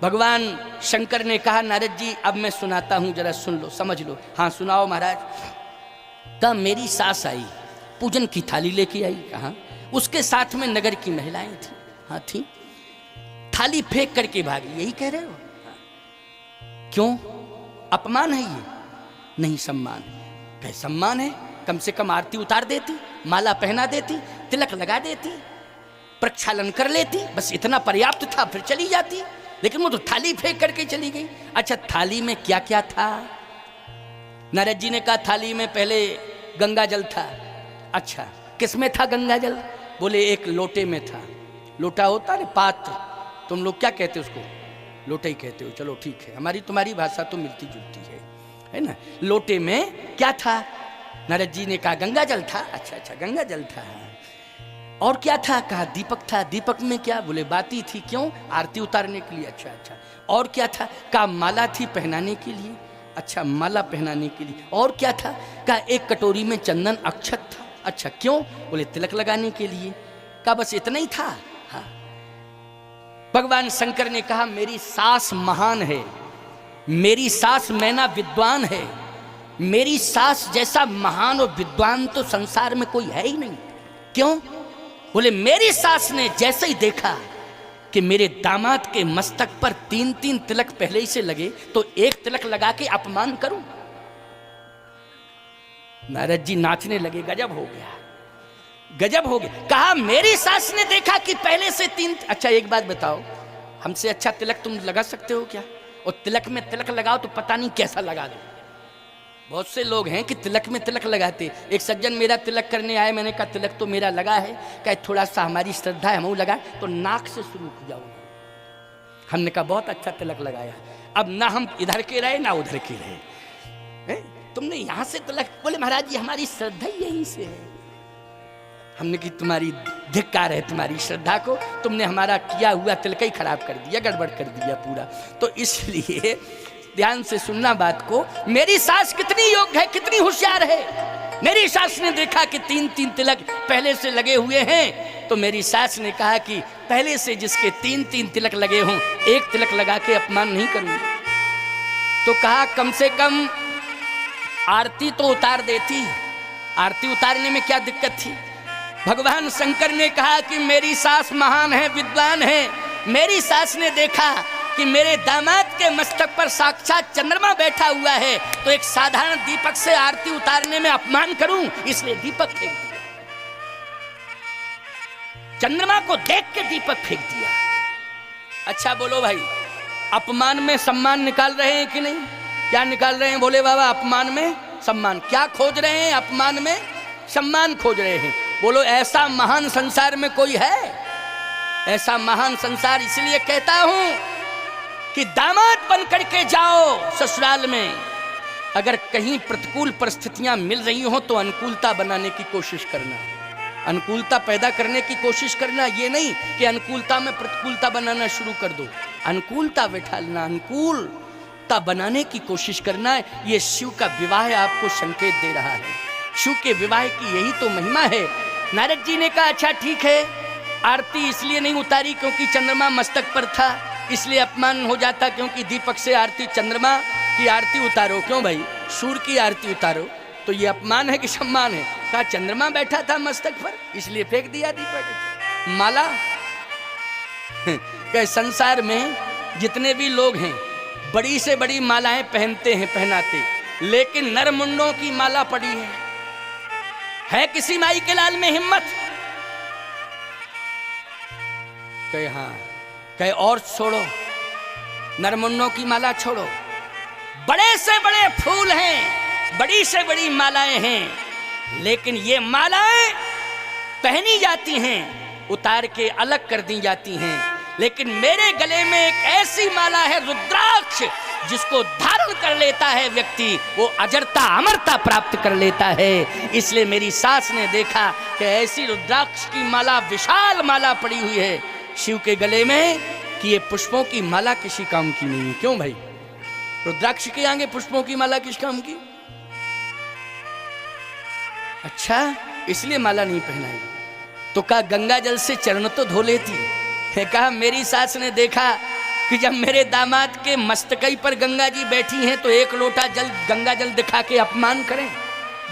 भगवान शंकर ने कहा नारद जी अब मैं सुनाता हूं, जरा सुन लो, समझ लो। हाँ सुनाओ महाराज। तब मेरी सास आई, पूजन की थाली लेके आई। कहाँ? उसके साथ में नगर की महिलाएं थी। हाँ थी, थाली फेंक करके भागी। यही कह रहे हो? क्यों? अपमान है ये? नहीं, सम्मान। कह सम्मान है, कम से कम आरती उतार देती, माला पहना देती, तिलक लगा देती, प्रक्षालन कर लेती, बस इतना पर्याप्त था, फिर चली जाती। लेकिन वो तो थाली फेंक करके चली गई। अच्छा थाली में क्या क्या था? नारद जी ने कहा थाली में पहले गंगा जल था। अच्छा किसमें था गंगा जल? बोले एक लोटे में था। लोटा होता है पात्र, तुम लोग क्या कहते हो उसको? लोटा ही कहते हो, चलो ठीक है, हमारी तुम्हारी भाषा तो मिलती जुलती है ना। लोटे में क्या था? नारद जी ने कहा गंगा जल था। अच्छा अच्छा गंगा जल था। और क्या था? कहा दीपक था। दीपक में क्या? बोले बाती थी। क्यों? आरती उतारने के लिए। अच्छा अच्छा। और क्या था? कहा माला थी पहनाने के लिए। अच्छा माला पहनाने के लिए। और क्या था? कहा एक कटोरी में चंदन अक्षत था। अच्छा क्यों? बोले तिलक लगाने के लिए। कहा बस इतना ही था। हाँ। भगवान शंकर ने कहा मेरी सास महान है, मेरी सास मैना विद्वान है, मेरी सास जैसा महान और विद्वान तो संसार में कोई है ही नहीं। क्यों? बोले मेरी सास ने जैसे ही देखा कि मेरे दामाद के मस्तक पर 3-3 तिलक पहले ही से लगे तो एक तिलक लगा के अपमान करूं। नारद जी नाचने लगे, गजब हो गया, गजब हो गया। कहा मेरी सास ने देखा कि पहले से 3। अच्छा एक बात बताओ, हमसे अच्छा तिलक तुम लगा सकते हो क्या? और तिलक में तिलक लगाओ तो पता नहीं कैसा लगा दो। बहुत से लोग हैं कि तिलक में तिलक लगाते। एक सज्जन मेरा तिलक करने आए, मैंने कहा तिलक तो मेरा लगा है, कहा थोड़ा सा हमारी श्रद्धा है हम लगा, तो नाक से शुरू हो जाओ। हमने कहा बहुत अच्छा तिलक लगाया। अब ना हम इधर के रहे ना उधर के रहे, तुमने यहाँ से तिलक। बोले महाराज जी हमारी श्रद्धा यहीं से है। हमने कि तुम्हारी धिक्कार है तुम्हारी श्रद्धा को, तुमने हमारा किया हुआ तिलक ही खराब कर दिया, गड़बड़ कर दिया पूरा। तो इसलिए ध्यान से सुनना बात को। मेरी सास कितनी योग्य है, कितनी होशियार है। मेरी सास ने देखा कि 3-3 तिलक पहले से लगे हुए हैं, तो मेरी सास ने कहा कि पहले से जिसके 3-3 तिलक लगे हों एक तिलक लगा के अपमान नहीं करूंगी। तो कहा कम से कम आरती तो उतार देती। आरती उतारने में क्या दिक्कत थी? भगवान शंकर ने कहा कि मेरी सास महान है, विद्वान है। मेरी सास ने देखा कि मेरे दामाद के मस्तक पर साक्षात चंद्रमा बैठा हुआ है, तो एक साधारण दीपक से आरती उतारने में अपमान करूं, इसलिए दीपक फेंक दिया। चंद्रमा को देख के दीपक फेंक दिया। अच्छा बोलो भाई, अपमान में सम्मान निकाल रहे हैं कि नहीं? क्या निकाल रहे हैं बोले बाबा? अपमान में सम्मान। क्या खोज रहे हैं? अपमान में सम्मान खोज रहे हैं। बोलो ऐसा महान संसार में कोई है? ऐसा महान संसार इसलिए कहता हूं कि दामाद बन करके जाओ ससुराल में, अगर कहीं प्रतिकूल परिस्थितियां मिल रही हो तो अनुकूलता बनाने की कोशिश करना, अनुकूलता पैदा करने की कोशिश करना। ये नहीं कि अनुकूलता में प्रतिकूलता बनाना शुरू कर दो, अनुकूलता बैठाना, अनुकूलता बनाने की कोशिश करना है। ये शिव का विवाह आपको संकेत दे रहा है। शिव के विवाह की यही तो महिमा है। नारद जी ने कहा अच्छा ठीक है, आरती इसलिए नहीं उतारी क्योंकि चंद्रमा मस्तक पर था, इसलिए अपमान हो जाता, क्योंकि दीपक से आरती, चंद्रमा की आरती उतारो। क्यों भाई? सूर्य की आरती उतारो, तो ये अपमान है कि सम्मान है? कहा चंद्रमा बैठा था मस्तक पर, इसलिए फेंक दिया दीपक। माला कहे संसार में जितने भी लोग हैं बड़ी से बड़ी मालाएं पहनते हैं, पहनाते, लेकिन नरमुंडों की माला पड़ी है किसी माई के लाल में हिम्मत? कहे हाँ। कहे और छोड़ो, नरमुंडों की माला छोड़ो, बड़े से बड़े फूल हैं, बड़ी से बड़ी मालाएं हैं, लेकिन ये मालाएं पहनी जाती हैं, उतार के अलग कर दी जाती हैं। लेकिन मेरे गले में एक ऐसी माला है रुद्राक्ष, जिसको धारण कर लेता है व्यक्ति, वो अजरता अमरता प्राप्त कर लेता है। इसलिए मेरी सास ने देखा कि ऐसी रुद्राक्ष की माला, विशाल माला पड़ी हुई है शिव के गले में, कि ये पुष्पों की माला किसी काम की नहीं है। क्यों भाई? रुद्राक्ष के आगे पुष्पों की माला किस काम की? अच्छा, इसलिए माला नहीं पहनाई। तो कहा गंगा जल से चरण तो धो लेती है। कहा मेरी सास ने देखा कि जब मेरे दामाद के मस्तकई पर गंगा जी बैठी हैं तो एक लोटा जल, गंगा जल दिखा के अपमान करें।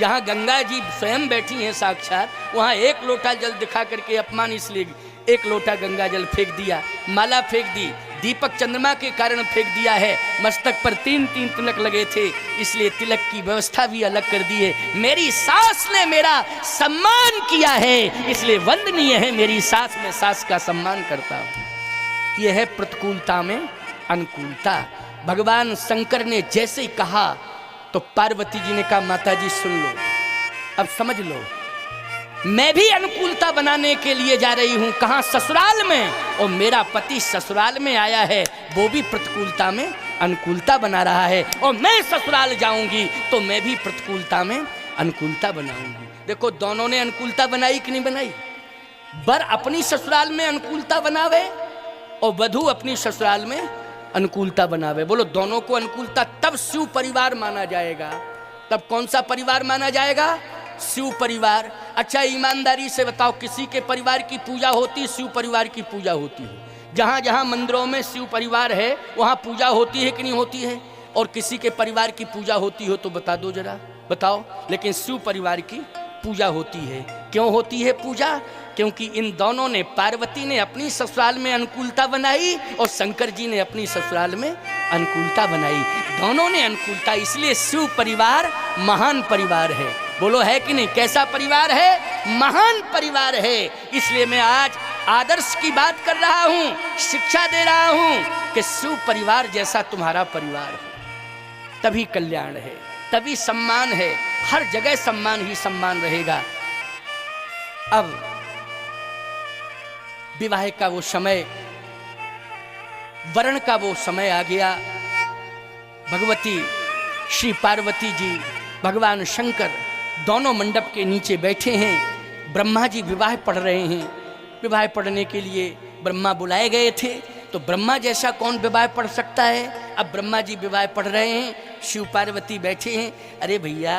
जहाँ गंगा जी स्वयं बैठी हैं साक्षात, वहाँ एक लोटा जल दिखा करके अपमान, इसलिए एक लोटा गंगा जल फेंक दिया, माला फेंक दी, दीपक चंद्रमा के कारण फेंक दिया है। मस्तक पर 3-3 तिलक लगे थे, इसलिए तिलक की व्यवस्था भी अलग कर दी है। मेरी सास ने मेरा सम्मान किया है, इसलिए वंदनीय है मेरी सास, में सास का सम्मान करता हूं। यह है प्रतिकूलता में अनुकूलता। भगवान शंकर ने जैसे ही कहा तो पार्वती जी ने कहा माता जी सुन लो, अब समझ लो, मैं भी अनुकूलता बनाने के लिए जा रही हूं। कहां? ससुराल में। और मेरा पति ससुराल में आया है, वो भी प्रतिकूलता में अनुकूलता बना रहा है, और मैं ससुराल जाऊंगी तो मैं भी प्रतिकूलता में अनुकूलता बनाऊंगी। देखो दोनों ने अनुकूलता बनाई कि नहीं बनाई? वर अपनी ससुराल में अनुकूलता बनावे और वधू अपनी ससुराल में अनुकूलता बनावे। बोलो दोनों को अनुकूलता, तब शिव परिवार माना जाएगा। तब कौन सा परिवार माना जाएगा? शिव परिवार। अच्छा ईमानदारी से बताओ, किसी के परिवार की पूजा होती, शिव परिवार की पूजा होती है? जहाँ जहाँ मंदिरों में शिव परिवार है वहाँ पूजा होती है कि नहीं होती है? और किसी के परिवार की पूजा होती हो तो बता दो जरा, बताओ। लेकिन शिव परिवार की पूजा होती है। क्यों होती है पूजा? क्योंकि इन दोनों ने, पार्वती ने अपनी ससुराल में अनुकूलता बनाई और शंकर जी ने अपनी ससुराल में अनुकूलता बनाई। दोनों ने अनुकूलता, इसलिए शिव परिवार महान परिवार है। बोलो है कि नहीं? कैसा परिवार है? महान परिवार है। इसलिए मैं आज आदर्श की बात कर रहा हूं, शिक्षा दे रहा हूं कि शिव परिवार जैसा तुम्हारा परिवार है, तभी कल्याण है, तभी सम्मान है। हर जगह सम्मान ही सम्मान रहेगा। अब विवाह का वो समय, वरण का वो समय आ गया। भगवती श्री पार्वती जी, भगवान शंकर दोनों मंडप के नीचे बैठे हैं। ब्रह्मा जी विवाह पढ़ रहे हैं। विवाह पढ़ने के लिए ब्रह्मा बुलाए गए थे, तो ब्रह्मा जैसा कौन विवाह पढ़ सकता है? अब ब्रह्मा जी विवाह पढ़ रहे हैं, शिव पार्वती बैठे हैं। अरे भैया,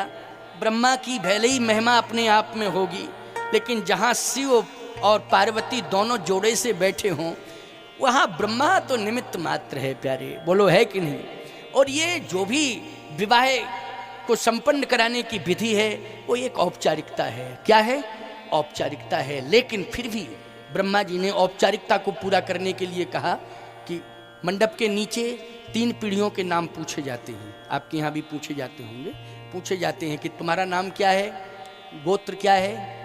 ब्रह्मा की भले ही महिमा अपने आप में होगी, लेकिन जहाँ शिव और पार्वती दोनों जोड़े से बैठे हों, वहाँ ब्रह्मा तो निमित्त मात्र है प्यारे। बोलो है कि नहीं? और ये जो भी विवाह को संपन्न कराने की विधि है वो एक औपचारिकता है। क्या है? औपचारिकता है। लेकिन फिर भी ब्रह्मा जी ने औपचारिकता को पूरा करने के लिए कहा कि मंडप के नीचे 3 पीढ़ियों के नाम पूछे जाते हैं, आपके यहाँ भी पूछे जाते होंगे, पूछे जाते हैं कि तुम्हारा नाम क्या है, गोत्र क्या है,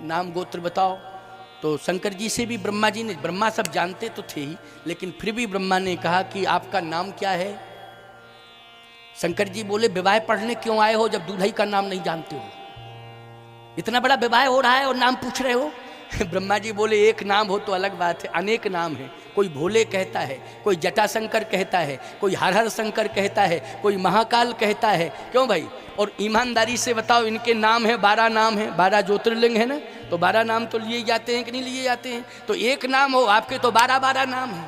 नाम गोत्र बताओ। तो शंकर जी से भी ब्रह्मा जी ने, ब्रह्मा सब जानते तो थे ही, लेकिन फिर भी ब्रह्मा ने कहा कि आपका नाम क्या है। शंकर जी बोले विवाह पढ़ने क्यों आए हो जब दूल्हे का नाम नहीं जानते हो, इतना बड़ा विवाह हो रहा है और नाम पूछ रहे हो। ब्रह्मा जी बोले एक नाम हो तो अलग बात है, अनेक नाम है। कोई भोले कहता है, कोई जटाशंकर कहता है, कोई हर हर शंकर कहता है, कोई महाकाल कहता है। क्यों भाई? और ईमानदारी से बताओ, इनके नाम है 12 नाम है, 12 ज्योतिर्लिंग है ना, तो 12 नाम तो लिए जाते हैं कि नहीं लिए जाते हैं? तो एक नाम हो, आपके तो 12 नाम है।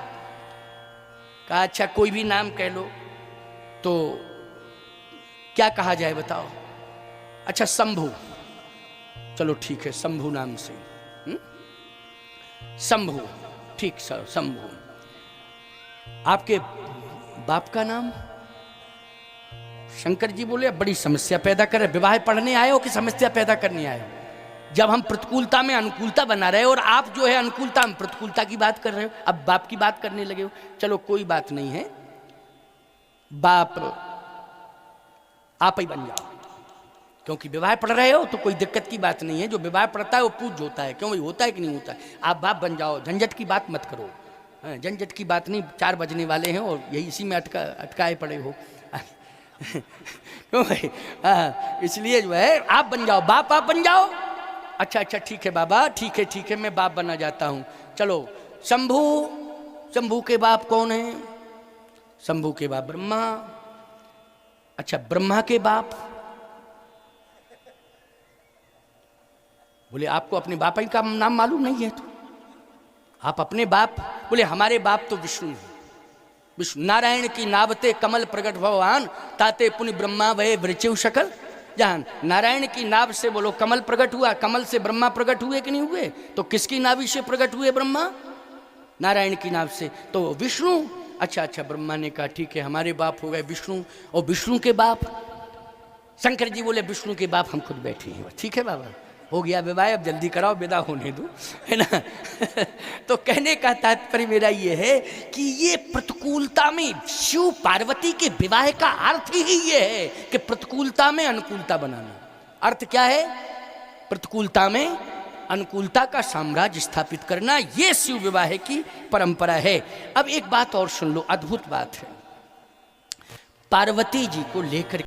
कहा अच्छा कोई भी नाम कह लो, तो क्या कहा जाए बताओ? अच्छा शंभू, चलो ठीक है, शंभू नाम से। शंभू, ठीक सर, शंभू। आपके बाप का नाम? शंकर जी बोले अब बड़ी समस्या पैदा कर रहे, विवाह पढ़ने आए हो कि समस्या पैदा करने आए हो? जब हम प्रतिकूलता में अनुकूलता बना रहे हो और आप जो है अनुकूलता में प्रतिकूलता की बात कर रहे हो, अब बाप की बात करने लगे हो। चलो कोई बात नहीं है, बाप आप ही बन जाओ, क्योंकि विवाह पढ़ रहे हो तो कोई दिक्कत की बात नहीं है। जो विवाह पढ़ता है वो पूज्य होता है, क्यों भाई? होता है कि नहीं होता है? आप बाप बन जाओ, झंझट की बात मत करो। झंझट की बात नहीं, 4 बजने वाले हैं और यही इसी में अटकाए पड़े हो। क्यों भाई? इसलिए जो है आप बन जाओ, बाप आप बन जाओ। अच्छा अच्छा ठीक है बाबा, ठीक है ठीक है, मैं बाप बना जाता हूँ। चलो शंभू, शंभू के बाप कौन है? शंभू के बाप ब्रह्मा। अच्छा ब्रह्मा के बाप? बोले आपको अपने बाप का नाम मालूम नहीं है? तो आप अपने बाप? बोले हमारे बाप तो विष्णु है। विष्णु नारायण की नावते कमल प्रकट भगवान, ताते पुण्य ब्रह्मा वह वृचिव शकल जान। नारायण की नाव से बोलो कमल प्रकट हुआ, कमल से ब्रह्मा प्रकट हुए कि नहीं हुए? तो किसकी नाभि से प्रकट हुए ब्रह्मा? नारायण की नाव से, तो विष्णु। अच्छा अच्छा, ब्रह्मा ने कहा ठीक है, हमारे बाप हो गए विष्णु, और विष्णु के बाप? शंकर जी बोले विष्णु के बाप हम खुद बैठे हैं। ठीक है बाबा, हो गया विवाह, अब जल्दी कराओ, विदा होने दो, है ना। तो कहने का तात्पर्य मेरा ये है कि ये प्रतिकूलता में शिव पार्वती के विवाह का अर्थ ही ये है कि प्रतिकूलता में अनुकूलता बनाना। अर्थ क्या है? प्रतिकूलता में अनुकूलता का साम्राज्य स्थापित करना, ये शिव विवाह की परंपरा है। अब एक बात और सुन लो, अद्भुत बात है। पार्वती जी को लेकर